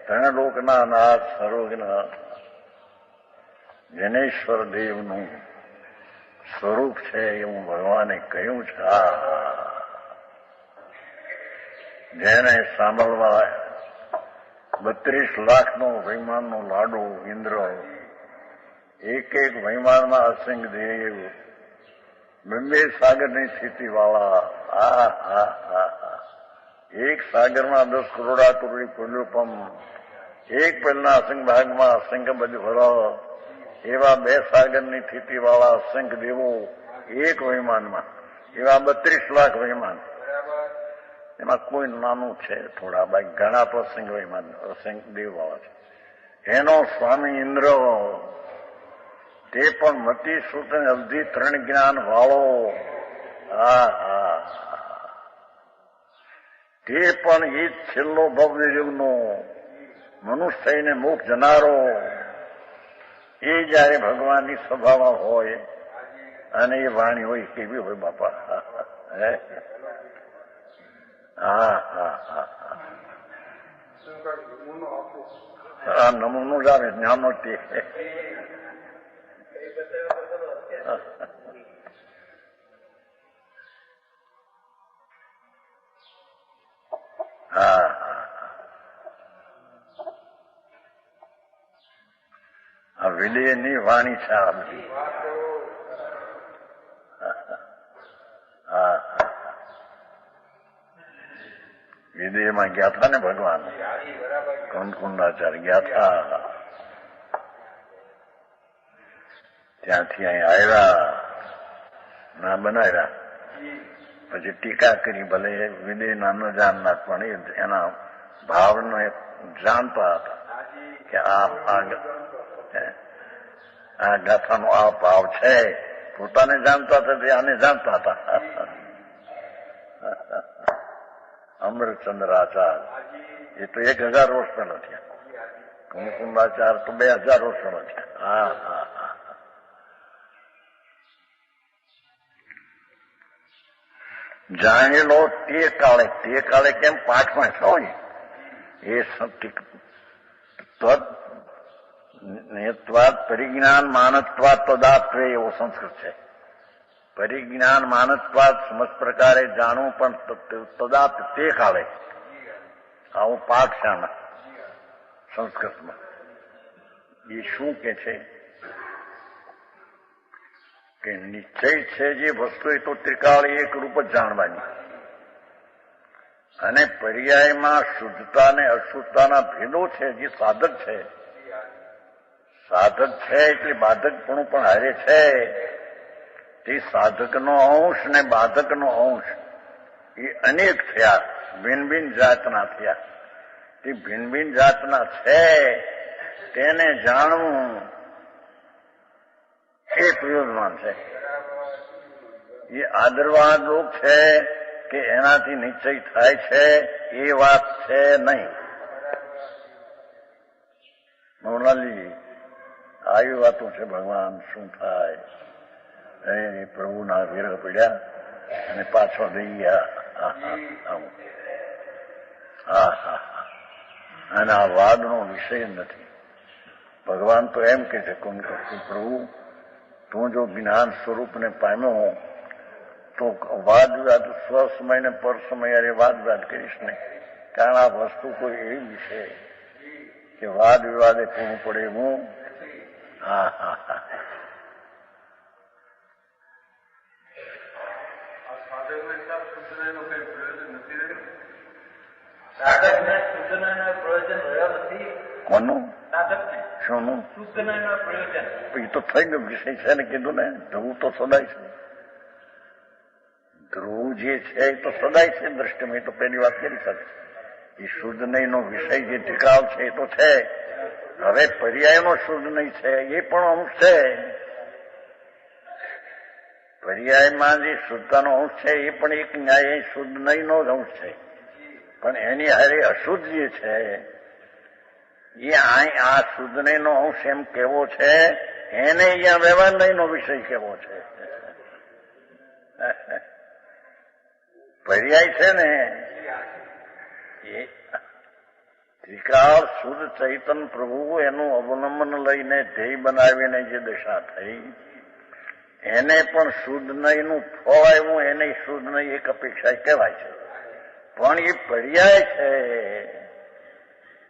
ઘણા લોકના નાથ સર્વજ્ઞ જનેશ્વર દેવનું સ્વરૂપ છે એવું ભગવાને કહ્યું છે. જેને સાંભળવા 32 લાખનો વૈમાનનો લાડો ઇન્દ્ર, એક એક વૈમાનમાં અસંગ દેવ, બંને સાગરની સ્થિતિવાળા, એક સાગરમાં 10 કરોડા કરોડી પુલ્યોપમ, એક પહેલના અસંગ ભાગમાં અસંખ્ય બધું ભરો, એવા 2 સાગરની સ્થિતિવાળા અસંખ્ય દેવો એક વૈમાનમાં, એવા 32 લાખ વૈમાન. એમાં કોઈ નાનું છે થોડા, બાકી ઘણા તો અસંખ્ય વૈમાન અસંખ્ય દેવવાળા છે. એનો સ્વામી ઇન્દ્ર તે પણ મતિ શ્રુત અવધિ 3 જ્ઞાન વાળો, તે પણ એ જ છેલ્લો ભવ્ય યુગનો મનુષ્ય થઈને મોક્ષ જનારો, એ જયારે ભગવાનની સભામાં હોય અને એ વાણી હોય કેવી હોય બાપા. નમૂનો જ આવે જ્ઞાનો તે. આ વિલેયની વાણી છે આ બધી. વિદેહમાં ગયા હતા ને ભગવાન, કંકુંડાચાર્ય ગયા હતા. ત્યાંથી અહીં આવ્યા, ના બનાવ્યા, પછી ટીકા કરી, ભલે વિદેના ન જાણનાર પણ એના ભાવને જાણતા હતા કે આ ગાથાનો આ ભાવ છે. પોતાને જાણતા હતા, આને જાણતા હતા. અમરચંદ્રાચાર્ય એ તો 1000 વર્ષ પહેલા થયા. મુકુંદાચાર્ય તો 2000 વર્ષ પહેલા થયા. જાણેલો તે કાળે કેમ પાઠમાં હોય એ નેત્વાદ પરિજ્ઞાન માનત્વાદ તદાત્રે એવો સંસ્કૃત છે. પરિજ્ઞાન માનત્વાદ સમજ પ્રકારે જાણવું, પણ તદાત તે કાળે. આવું પાઠ છે આમાં સંસ્કૃતમાં. એ શું કે છે કે નિશ્ચય છે જે વસ્તુ એ તો ત્રિકાળ એક રૂપ જ જાણવાની, અને પર્યાયમાં શુદ્ધતા અને અશુદ્ધતાના ભેદો છે જે સાધક છે. સાધક છે એટલે બાધકપણું પણ હારે છે. તે સાધકનો અંશ ને બાધકનો અંશ એ અનેક થયા, ભિન્ન ભિન્ન જાતના થયા. તે ભિન્ન ભિન્ન જાતના છે તેને જાણવું એ પ્રયોજન છે. એ આદરવાદ લોક છે કે એનાથી નિશ્ચય થાય છે એ વાત છે નહીં. મોહનલાલજી, આવી વાતો છે. ભગવાન શું થાય? એ પ્રભુના વિરહ પડ્યા અને પાછો દઈ ગયા. અને આ વાદનો વિષય નથી. ભગવાન તો એમ કે છે પ્રભુ, તું જો જ્ઞાન સ્વરૂપને પામ્યો તો વાદ વિવાદ સ્વસમય ને પર સમય અરે વાદ વિવાદ કરીશ નહીં. કારણ આ વસ્તુ કોઈ એવી છે કે વાદ વિવાદે પૂરું પડે એવું. કોનું? શુંનું? એ તો થઈ ગયું વિષય છે ને, કીધું ને. ધ્રુવ તો સદાય છે. ધ્રુવ જે છે એ તો સદાય છે દ્રષ્ટિમાં. એ તો પહેલી વાત કરી શકે. એ શુદ્ધ નહીંનો વિષય જે ટીકાવ છે એ તો છે. હવે પર્યાયનો શુદ્ધ નહીં છે એ પણ અંશ છે. પર્યાયમાં જે શુદ્ધતાનો અંશ છે એ પણ એક ન્યાય શુદ્ધ નહીંનો જ અંશ છે. પણ એની હારે અશુદ્ધ જે છે એ આ શુદ્ધ નહીંનો અંશ એમ કેવો છે, એને અહીંયા વ્યવહાર નહીંનો વિષય કેવો છે. પર્યાય છે ને એ ત્રિકાળ શુદ્ધ ચૈતન પ્રભુ એનું અવલંબન લઈને ધ્યેય બનાવીને જે દશા થઈ, એને પણ શુદ્ધ નહીંનું ફળ આવ્યું, એને શુદ્ધ નહીં એક અપેક્ષા કહેવાય છે. પણ એ પર્યાય છે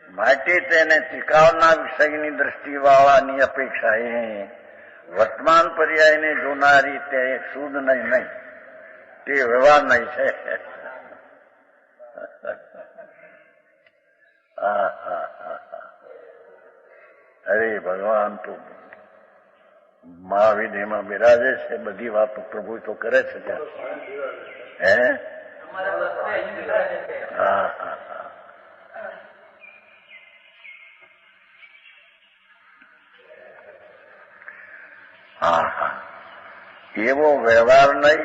માટે તેને ત્રિકાળના વિષયની દ્રષ્ટિવાળાની અપેક્ષા એ વર્તમાન પર્યાયને જોનારી તે શુદ્ધ નહીં, તે વ્યવહાર નહીં છે. અરે ભગવાન તો મહાવિધિમાં બિરાજે છે. બધી વાતો પ્રભુ તો કરે છે ત્યાં. હે? એવો વ્યવહાર નહીં.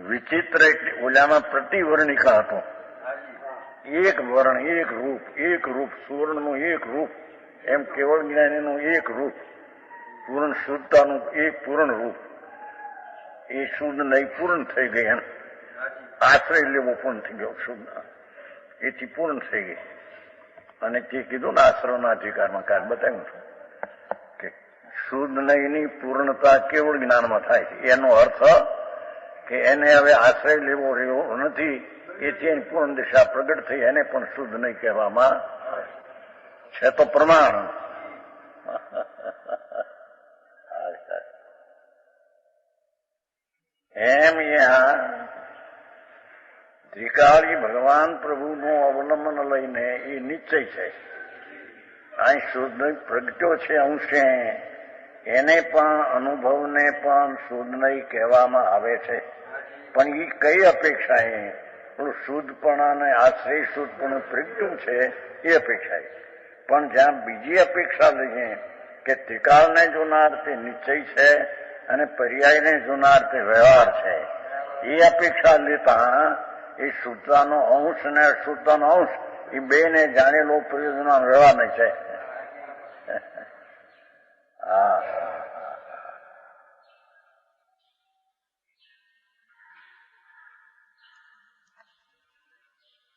વિચિત્ર એટલે ઓલામાં પ્રતિવર્ણિકા હતો. એક વર્ણ, એક રૂપ, સુવર્ણનું એક રૂપ, એમ કેવળ જ્ઞાનીનું એક રૂપ, પૂર્ણ શુદ્ધતાનું એક પૂર્ણ રૂપ. એ શુદ્ધ નહીં પૂર્ણ થઈ ગઈ. એમ આશ્રય લેવો પૂર્ણ થઈ ગયો. શુદ્ધ એથી પૂર્ણ થઈ ગઈ. અને તે કીધું ને આશ્રયના અધિકારમાં કાલ બતાવ્યું છું કે શુદ્ધ નહીંની પૂર્ણતા કેવળ જ્ઞાનમાં થાય છે. એનો અર્થ કે એને હવે આશ્રય લેવો રહ્યો નથી, એથી એની પૂર્ણ દિશા પ્રગટ થઈ. એને પણ શુદ્ધ નહીં કહેવામાં છે તો પ્રમાણ. એમ ત્રિકાળી ભગવાન પ્રભુનું અવલંબન લઈને એ નિશ્ચય છે. અહીં શુદ્ધ પ્રગટ્યો છે અંશે, એને પણ અનુભવને પણ શુદ્ધ નહીં કહેવામાં આવે છે. પણ એ કઈ અપેક્ષા એ શુદ્ધપણાને આશ્રય શુદ્ધપણું પ્રગટ્યું છે એ અપેક્ષા. પણ જ્યાં બીજી અપેક્ષા લઈએ કે ત્રિકાળને જોનાર તે નિશ્ચય છે અને પર્યાયને જોનાર તે વ્યવહાર છે, એ અપેક્ષા લેતા એ શુદ્ધતાનો અંશ અને અશુદ્ધતાનો અંશ એ બેને જાણેલો પ્રયોજન વ્યવહાર નહીં છે. હા,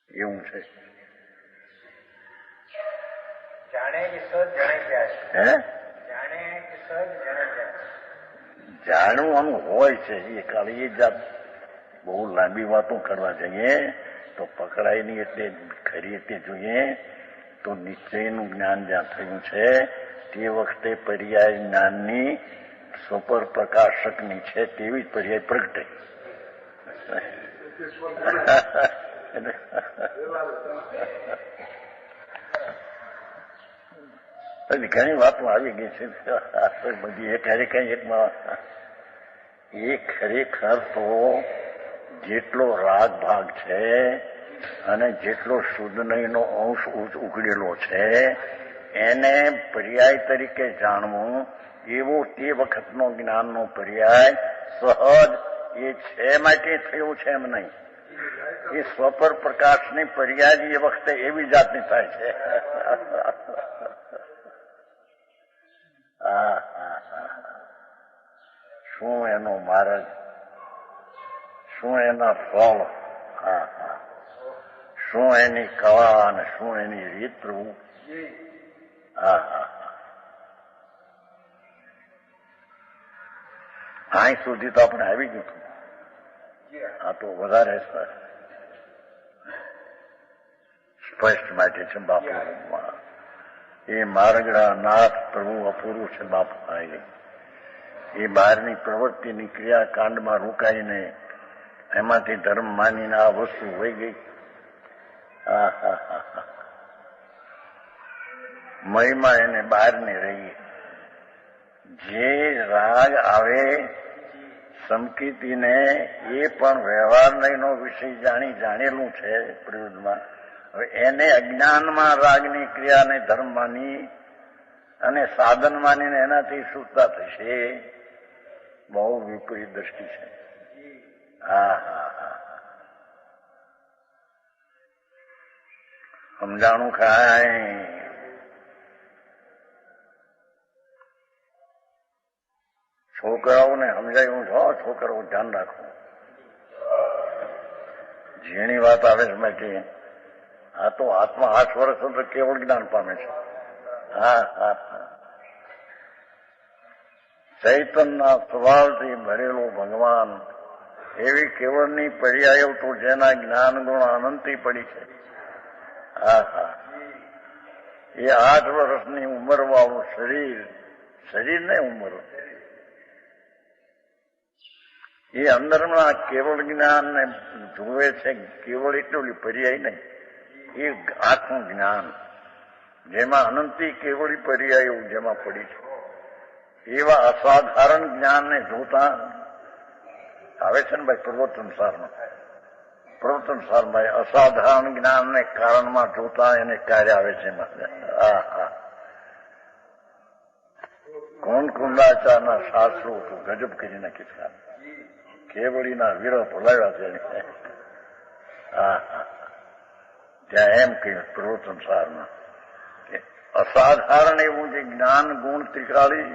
એવું છે. જાણવાનું હોય છે એ ખાલી એ જાત. બહુ લાંબી વાતો કરવા જઈએ તો પકડાય નહીં, એટલે ખરી રીતે જોઈએ તો નિશ્ચયનું જ્ઞાન જ્યાં થયું છે તે વખતે પર્યાય જ્ઞાનની સ્વપર પ્રકાશકની છે તેવી જ પર્યાય પ્રગટે. ઘણી વાતો આવી ગઈ છે બધી. એ ખરેખર તો જેટલો રાગ ભાગ છે અને જેટલો શુદ્ધ નહીંનો અંશ ઉઘડેલો છે એને પર્યાય તરીકે જાણવું, એવો તે વખતનો જ્ઞાનનો પર્યાય સહજ એ છે માટે થયું છે એમ નહીં. એ સ્વપર પ્રકાશની પર્યાય એ વખતે એવી જાતની થાય છે. શું એનો માર્ગ, શું એના ફળ, શું એની કળા અને શું એની રીત પ્રભુ. અહીં સુધી તો આપણે આવી ગયું હતું. આ તો વધારે સ્પષ્ટ માટે છે બાપુ. એ માર્ગડા નાથ પ્રભુ અપૂરું છે બાપુ. એ બહારની પ્રવૃત્તિની ક્રિયાકાંડમાં રોકાઈને એમાંથી ધર્મ માનીને આ વસ્તુ વહી ગઈ. મહિમા એને બહારની રહી. જે રાગ આવે સમકીતીને એ પણ વ્યવહાર નહીંનો વિષય જાણેલું છે પ્રયોગમાં. હવે એને અજ્ઞાનમાં રાગની ક્રિયાને ધર્મ માની અને સાધન માનીને એનાથી શુદ્ધતા થશે. બહુ વિપરીત દ્રષ્ટિ છે. સમજાણું ખાય. છોકરાઓને સમજાયું છો, છોકરાઓ ધ્યાન રાખો. ઝીણી વાત આવે છે માટે આ તો આત્મા 8 વર્ષ અંદર કેવળ જ્ઞાન પામે છે. ચૈતનના સ્વભાવથી ભરેલો ભગવાન એવી કેવળની પર્યાયો તો જેના જ્ઞાન ગુણ અનંતી પડી છે. એ 8 વર્ષની ઉંમર વાળું શરીર ને ઉંમર એ અંદરના કેવળ જ્ઞાન ને જુએ છે. કેવળ એટલું પર્યાય નહીં, એ આખું જ્ઞાન જેમાં અનંતી કેવળી પર્યાયો જેમાં પડી છે એવા અસાધારણ જ્ઞાનને જોતા આવે છે ને ભાઈ પ્રવર્તન સારમાં અસાધારણ જ્ઞાનને કારણમાં જોતા એને કાર્ય આવે છે. કોણ કુંડાચારના શાસ્ત્રો તો ગજબ કરી નાખી છે. કેવળીના વિરહ ભોલાવ્યા છે. ત્યાં એમ કહ્યું પ્રવર્તન સારમાં અસાધારણ એવું જે જ્ઞાન ગુણ ત્રિકાળી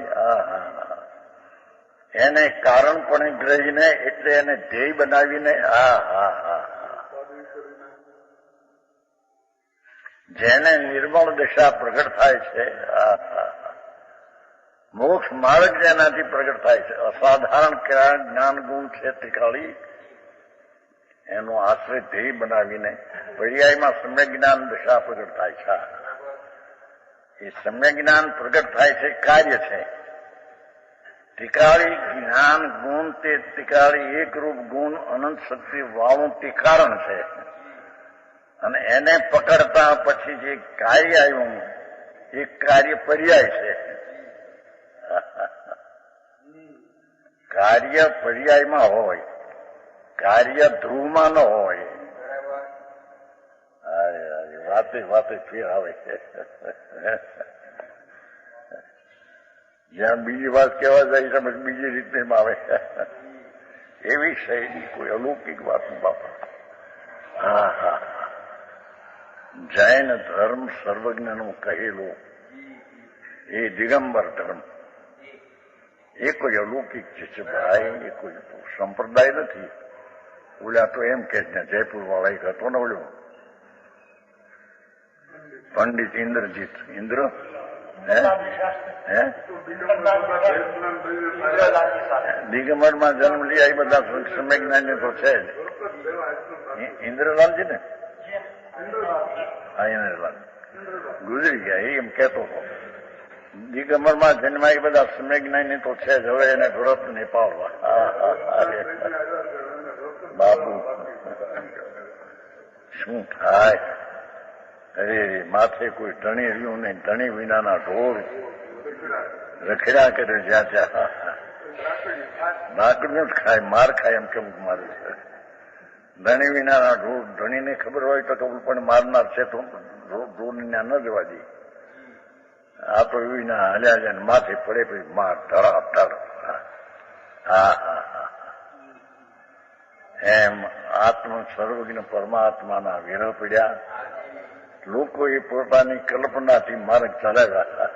એને કારણપણે ગ્રહીને એટલે એને ધ્યેય બનાવીને જેને નિર્મળ દશા પ્રગટ થાય છે. મોક્ષ માર્ગ જેનાથી પ્રગટ થાય છે. અસાધારણ જ્ઞાન ગુણ છે ત્રિકાળી એનો આશ્રય ધ્યેય બનાવીને પર્યાયમાં સમ્યક જ્ઞાન દશા પ્રગટ થાય છે. એ સમ્યક જ્ઞાન પ્રગટ થાય છે કાર્ય છે. ત્રિકાળી જ્ઞાન ગુણ તે ત્રિકાળી એકરૂપ ગુણ અનંત શક્તિ વાળું તે કારણ છે. અને એને પકડતા પછી જે કાર્ય આવ્યું એ કાર્ય પર્યાય છે. કાર્ય પર્યાયમાં હોય, કાર્ય ધ્રુવમાં ન હોય. વાતે વાતે ફેર આવે છે. જ્યાં બીજી વાત કહેવા જાય સમજ બીજી રીતે આવે. એવી શૈલી કોઈ અલૌકિક વાત બાપા. હા હા. જૈન ધર્મ સર્વજ્ઞનું કહેલું એ દિગંબર ધર્મ એ કોઈ અલૌકિક છે ભાઈ, એ કોઈ સંપ્રદાય નથી. ઓલા તો એમ કે જયપુર વાળા એક હતો ને ઓલો પંડિત ઇન્દ્રજીત ઇન્દ્ર દિગંબરમાં જન્મ લે એ બધા સમય જ્ઞાની તો છે જ. ઇન્દ્રલાલજી ને હા ઇન્દ્રલાલ ગુજરી ગયા એમ કેતો હતો. દિગંબરમાં જન્મ એ બધા સમય જ્ઞાની તો છે જ. હવે એને વ્રત ને પાળવા બાપુ શું થાય. અરે માથે કોઈ ધણી રહ્યું નહીં, ધણી વિનાના ઢોર રખડ્યા કરે જ્યાં ત્યાં. લાકડનું જ ખાય, માર ખાય એમ કેવું મારે છે. ધણી વિનાના ઢોર, ધણીને ખબર હોય તો પણ મારનાર છે તો ઢોરને ન જવા દે. આ તો વિના હાલ્યા જાય માથે પડે પછી માર ધડા ધડ. હા હા હા. એમ આત્મ સર્વજ્ઞ પરમાત્માના વિરહ પડ્યા. લોકો એ પોતાની કલ્પનાથી માર્ગ ચલાવ્યા.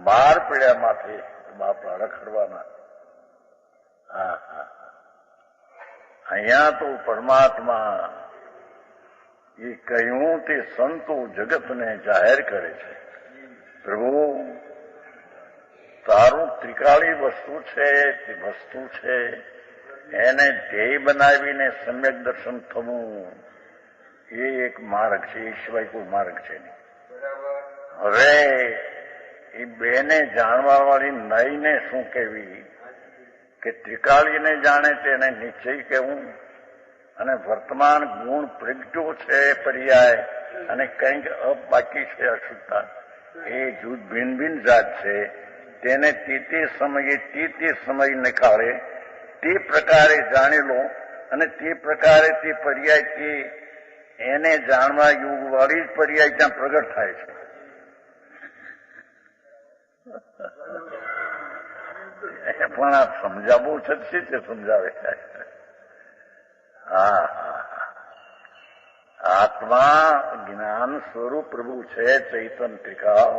માર પડ્યા માથે બાપા રખડવાના. હા હા. અહીંયા તો પરમાત્મા એ કહ્યું તે સંતો જગતને જાહેર કરે છે. પ્રભુ તારું ત્રિકાળી વસ્તુ છે તે વસ્તુ છે એને ધ્યેય બનાવીને સમ્યક દર્શન થવું એ એક માર્ગ છે. એ સિવાય કોઈ માર્ગ છે નહીં. હવે એ બેને જાણવા વાળી નઈને શું કહેવી કે ત્રિકાળીને જાણે તેને નિશ્ચય કહેવું અને વર્તમાન ગુણ પ્રગટ્યો છે પર્યાય અને કંઈક અપ બાકી છે અશુદ્ધતા એ જુદ ભિન્ન ભિન્ન જાત છે. તેને તે સમયે તે સમય નિકાળે તે પ્રકારે જાણી લો અને તે પ્રકારે તે પર્યાય એને જાણવા યોગ વાળી જ પર્યાય ત્યાં પ્રગટ થાય છે. પણ આ સમજાવવું છે તે સમજાવે. હા આત્મા જ્ઞાન સ્વરૂપ પ્રભુ છે ચૈતન્ય ત્રિકાળ.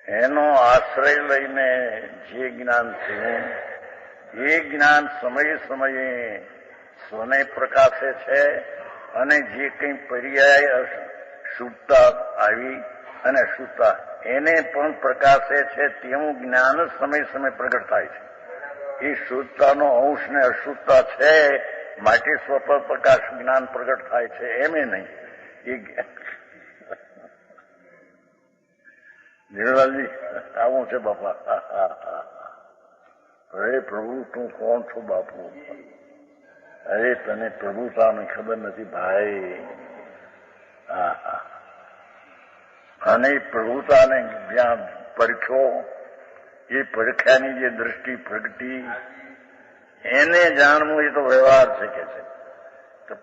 એનો આશ્રય લઈને જે જ્ઞાન થયું એ જ્ઞાન સમયે સમયે સ્વને પ્રકાશે છે અને જે કંઈ પર્યાય શુદ્ધતા આવી અને અશુદ્ધતા એને પણ પ્રકાશે છે તેવું જ્ઞાન સમય સમય પ્રગટ થાય છે. એ શુદ્ધતાનો અંશ ને અશુદ્ધતા છે માટે સ્વપર પ્રકાશ જ્ઞાન પ્રગટ થાય છે એમ નહીં. એ જીવલાલજી આવું છે બાપા. અરે પ્રભુ તું કોણ છું બાપુ? અરે તને પ્રભુતાની ખબર નથી ભાઈ. અને પ્રભુતાને જ્યાં પરખ્યો એ પરખ્યાની જે દ્રષ્ટિ પ્રગટી એને જાણવું એ તો વ્યવહાર છે કે છે.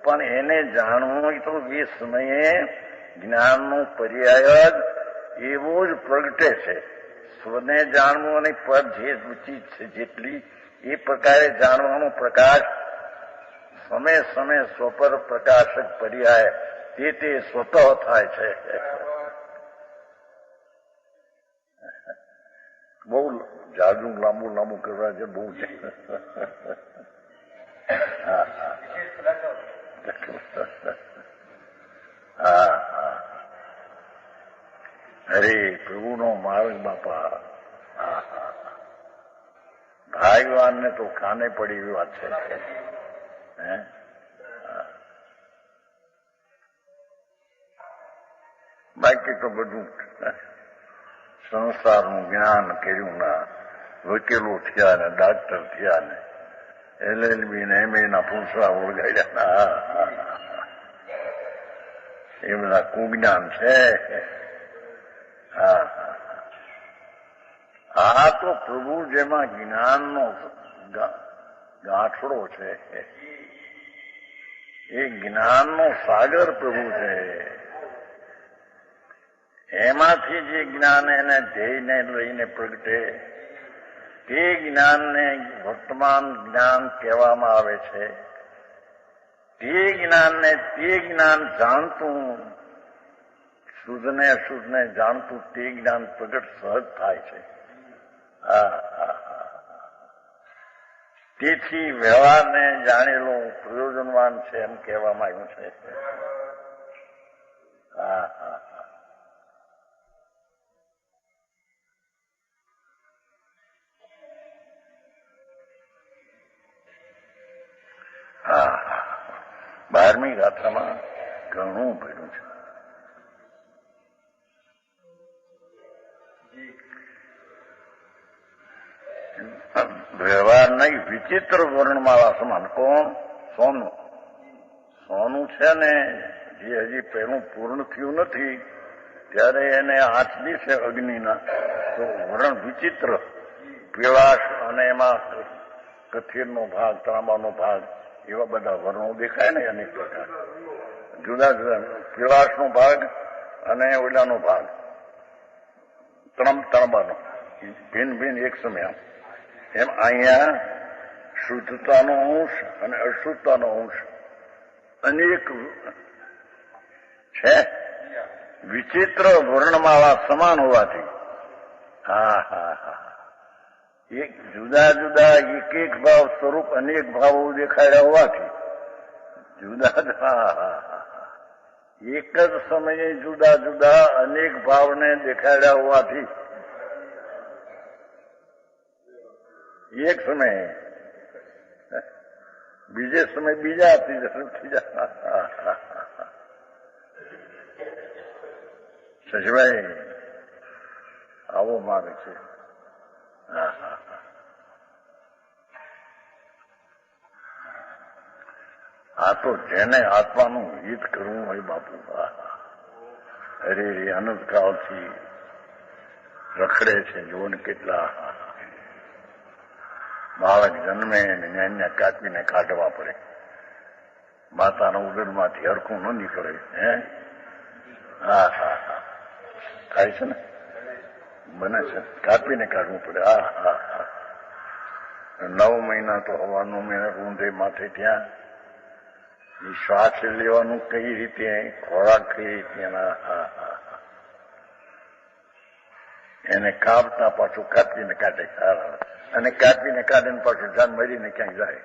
પણ એને જાણવું એ તો એ સમયે જ્ઞાનનો પર્યાય જ એવો જ પ્રગટે છે. સ્વને જાણવું અને પર જે રુચિ છે જેટલી એ પ્રકારે જાણવાનો પ્રકાશ સમય સમય સ્વપર પ્રકાશક પર્યાય તે સ્વતઃ થાય છે. બહુ જાજુ લાંબુ કરવા છે બહુ છે. અરે પ્રભુનો માર્ગ બાપા ભાગવાનને તો કાને પડી એવી વાત છે. બાકી તો બધું સંસારનું જ્ઞાન કર્યું ના વકીલો થયા ને ડાક્ટર થયા ને LLB ને MA ના પૂછવા ઓળગાડ્યા. એ બધા કુજ્ઞાન છે. આ તો પ્રભુ જેમાં જ્ઞાનનો ગાંઠડો છે. એ જ્ઞાનનો સાગર પ્રભુ છે. એમાંથી જે જ્ઞાન એને ધ્યેયને લઈને પ્રગટે તે જ્ઞાનને વર્તમાન જ્ઞાન કહેવામાં આવે છે. તે જ્ઞાન જાણતું, શુદ્ધને અશુદ્ધને જાણતું તે જ્ઞાન પ્રગટ સહજ થાય છે. તેથી વ્યવહારને જાણેલો પ્રયોજનવાન છે એમ કહેવામાં આવ્યું છે. બારમી ગાથામાં ઘણું ભર્યું છે. વ્યવહાર નહીં, વિચિત્ર વર્ણમાળા સમાન. કોણ? સોનું. સોનું છે ને જે હજી પહેલું પૂર્ણ થયું નથી ત્યારે એને આંચલી છે અગ્નિના, તો વર્ણ વિચિત્ર, પીળાશ અને એમાં કથિરનો ભાગ, તાંબાનો ભાગ, એવા બધા વર્ણો દેખાય ને અનેક પ્રકાર. જુદા જુદા પીળાશનો ભાગ અને ઓલાનો ભાગ, તાંબાનો, ભિન્ન ભિન્ન એક સમય. એમ અહીંયા શુદ્ધતાનો અંશ અને અશુદ્ધતાનો અંશ અનેક છે. વિચિત્ર વર્ણમાળા સમાન હોવાથી એક જુદા જુદા એક ભાવ સ્વરૂપ અનેક ભાવો દેખાડ્યા હોવાથી એક જ સમયે જુદા જુદા અનેક ભાવને દેખાડ્યા હોવાથી એક સમયે બીજે સમય બીજા ત્રીજા. શશભાઈ આવો માર્ગ છે. આ તો જેને આત્માનું હિત કરવું હોય બાપુ, અરે અનંતકાળથી રખડે છે. જોન કેટલા બાળક જન્મે એને કાપીને કાઢવા પડે. માતાના ઉદરમાંથી હરખું ન નીકળે. થાય છે ને, બને છે, કાપીને કાઢવું પડે. 9 મહિના તો હવાનું મહિના ઊંધે માથે ત્યાં એ શ્વાસ લેવાનું કઈ રીતે, ખોરાક કઈ રીતે, એને કાપતા પાછું કાપીને કાઢે. અને કાપીને કાઢીને પાછું જાન મરીને ક્યાંક જાય.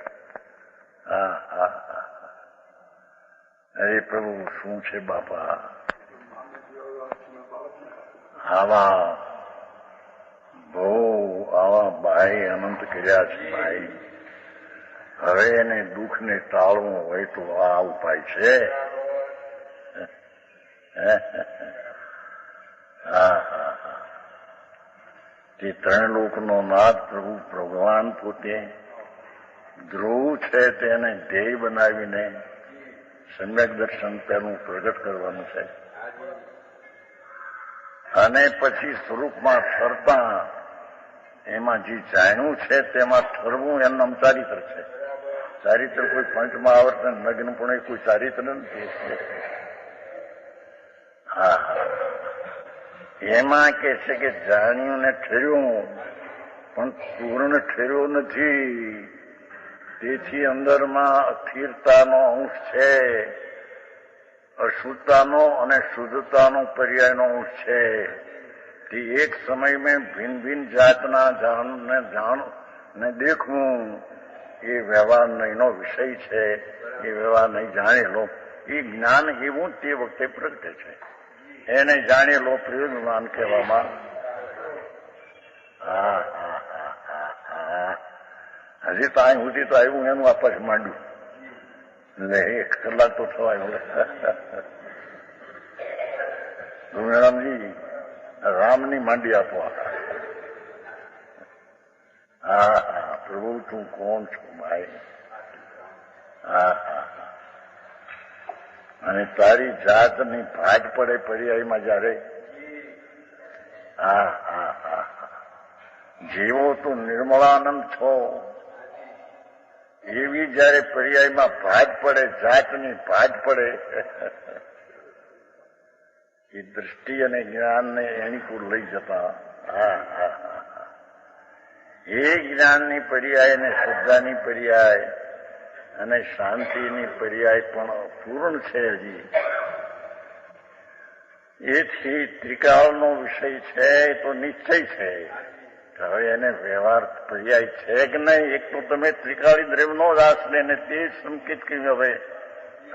અરે પ્રભુ શું છે બાપા, આવા ભાઈ અનંત કર્યા છે ભાઈ. હવે એને દુઃખને ટાળવું હોય તો આ ઉપાય છે. તે 3 લોકનો નાથ પ્રભુ ભગવાન પોતે ધ્રુવ છે, તેને ધ્યેય બનાવીને સમ્યક દર્શન તેનું પ્રગટ કરવાનું છે. અને પછી સ્વરૂપમાં ઠરતા એમાં જે જાણ્યું છે તેમાં ઠરવું એનું નામ ચારિત્ર છે. ચારિત્ર કોઈ પંચમાં આવર્તન નગ્ન પણ એ કોઈ ચારિત્ર નથી. એમાં કે છે કે જાણ્યું ને ઠર્યું પણ પૂર્ણ ઠર્યો નથી. તેથી અંદરમાં અસ્થિરતાનો અંશ છે, અશુદ્ધતાનો અને શુદ્ધતાનો પર્યાયનો અંશ છે. તે એક સમય મેં ભિન્ન ભિન્ન જાતના જાણ ને દેખવું એ વ્યવહાર નહીંનો વિષય છે. એ વ્યવહાર નહીં જાણેલો એ જ્ઞાન એવું તે વખતે પ્રગટે છે. એને જાણેલો પ્રયોજનવાન કહેવામાં. હજી તો અહીં સુધી તો આવ્યું એનું આપસ માંડ્યું એટલે 1 કલાક તો થવાયું. મેળામજી રામની માંડી આપવા. પ્રભુ તું કોણ છું ભાઈ? અને તારી જાતની ભાગ પડે પર્યાયમાં જયારે જેવો તું નિર્મળાનંદ છો એવી જયારે પર્યાયમાં ભાગ પડે, જાતની ભાગ પડે, એ દ્રષ્ટિ અને જ્ઞાનને એની કુર લઈ જતા. એ જ્ઞાનની પર્યાય અને શ્રદ્ધાની પર્યાય અને શાંતિની પર્યાય પણ પૂર્ણ છે હજી. એથી ત્રિકાળનો વિષય છે તો નિશ્ચય છે. હવે એને વ્યવહાર પર્યાય છે કે નહીં? એક તો તમે ત્રિકાળી દ્રવ્યનો જ આશ્રય ને તે સંકેત કર્યું.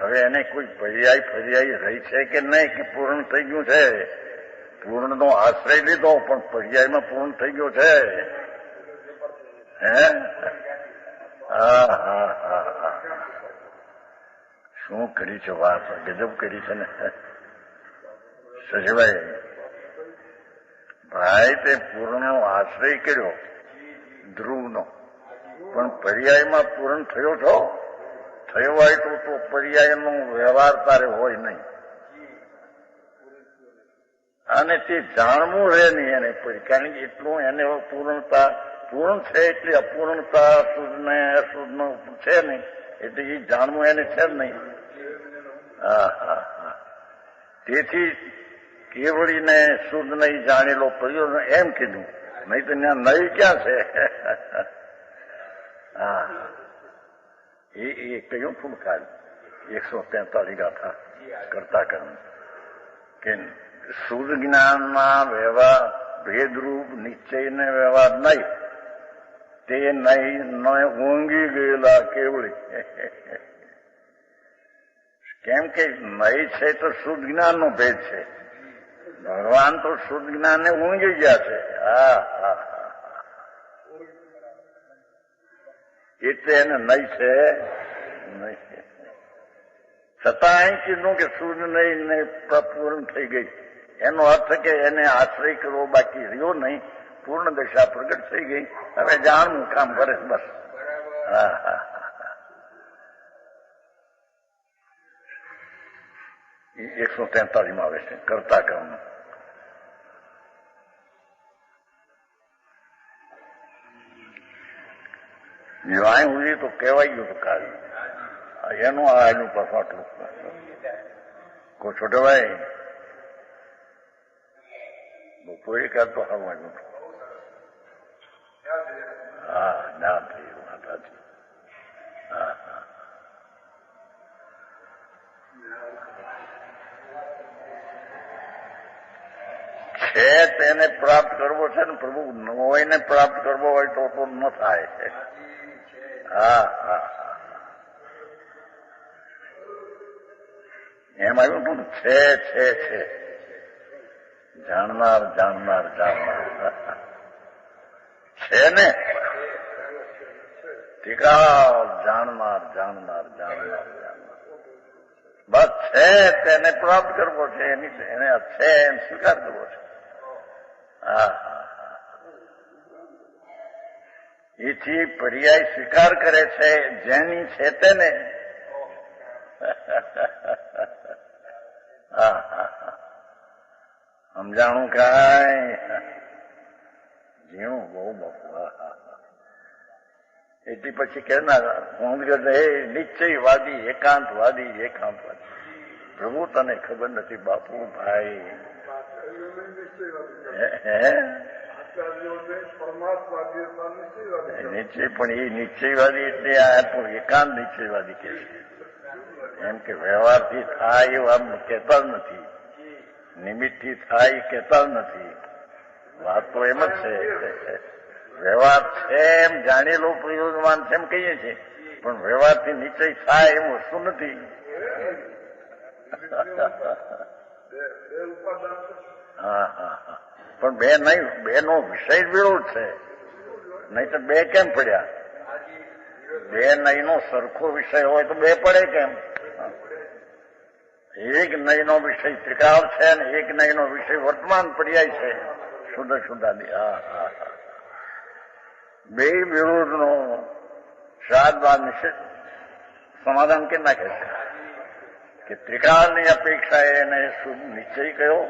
હવે એને કોઈ પર્યાય રહી છે કે નહીં, કે પૂર્ણ થઈ ગયું છે? પૂર્ણનો આશ્રય લીધો પણ પર્યાયમાં પૂર્ણ થઈ ગયો છે. હે? શું કરી છે વાત? ગજબ કરી છે ને સજભાઈ. ભાઈ તે પૂર્ણનો આશ્રય કર્યો ધ્રુવનો, પણ પર્યાયમાં પૂર્ણ થયો છો? થયો હોય તો પર્યાયનો વ્યવહાર તારે હોય નહીં. અને તે જાણવું રહે નહીં એને, કારણ કે એટલું એને પૂર્ણતા પૂર્ણ છે એટલે અપૂર્ણતા શુદ્ધ ને અશુદ્ધ છે નહીં, એટલે એ જાણવું એને છે જ નહીં. તેથી કેવળીને શુદ્ધ નહીં જાણેલો પ્રયોજન એમ કીધું, નહીં તો ત્યાં નહીં ક્યાં છે? એ કયું ફૂલકાળ 143 ગાથા કરતા કર્મ કે શુદ્ધ જ્ઞાનમાં વ્યવહાર ભેદરૂપ નિશ્ચયને વ્યવહાર નહીં, તે નહીં ઊંઘી ગયેલા કેવળી. કેમ કે નહીં છે તો શુદ્ધ જ્ઞાનનો ભેદ છે. ભગવાન તો શુદ્ધ જ્ઞાનને ઊંઘી ગયા છે. એટલે એને નહીં છે નહીં. છતાં અહીં કીધું કે શુદ્ધ નહીં ને પૂર્ણ થઈ ગઈ, એનો અર્થ કે એને આશ્રય કરવો બાકી રહ્યો નહીં, પૂર્ણ દશા પ્રગટ થઈ ગઈ. હવે જાણવું કામ કરે બસ. 143 આવે છે કરતા કર્મ. વાય સુધી તો કહેવાય ગયું કાઢી એનું એનું પાછું કો છોટો ભાઈ બપોરે કાઢતો હવાનું. જ્ઞાન થઈ ગયું માતાજી. છે તેને પ્રાપ્ત કરવો છે ને પ્રભુ નોયને પ્રાપ્ત કરવો હોય તો ન થાય. એમ આવ્યું તું છે છે છે જાણનાર જાણનાર જાણનાર છે ને ટીકા જાણનાર જાણનાર જાણનાર જાણનાર બસ છે તેને પ્રાપ્ત કરવો છે. એની એને છે એમ સ્વીકાર કરવો છે. એથી પર્યાય સ્વીકાર કરે છે જેની છે તેને. સમજાણું કાંઈ જીણું બહુ બહુ. એટલી પછી કેનાર હું નિશ્ચયવાદી એકાંતવાદી એકાંતવાદી. પ્રભુ તને ખબર નથી બાપુ ભાઈ. નિશ્ચય પણ એ નિશ્ચયવાદી એટલે આ એકાંત નિશ્ચયવાદી કે છે. એમ કે વ્યવહારથી થાય એવું આમ કહેતા જ નથી, નિમિત્તથી થાય એ કહેતા જ નથી. વાત તો એમ જ છે. વ્યવહાર છે એમ જાણેલો પ્રયોજનવાન છે એમ કહીએ છીએ, પણ વ્યવહારથી નિશ્ચય થાય એમ વસ્તુ નથી. પણ બે નહીં, બે નો વિષય વિરોધ છે. નહીં તો બે કેમ પડ્યા? બે નહીં નો સરખો વિષય હોય તો બે પડે કેમ? એક નહીં નો વિષય ત્રિકાળ છે ને એક નહીં નો વિષય વર્તમાન પર્યાય છે શુદ્ધ શુદ્ધાદી. બે વિરોધ નો શ્રાદ્ધ નિષેધ સમાધાન કેમ નાખે છે કે ત્રિકાળની અપેક્ષા એને શુદ્ધ નિશ્ચય કયો,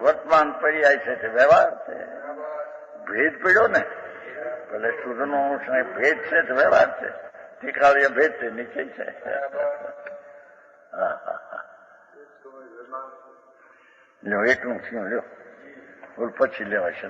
વર્તમાન પર્યાય છે તે વ્યવહાર છે. ભેદ પડ્યો ને, ભલે શુદ્ધનો અંશ ભેદ છે તે વ્યવહાર છે, ટીકાળીએ ભેટ તે નીચે છે. લ્યો એકનું થયું લ્યો બોલ પછી લેવાશે.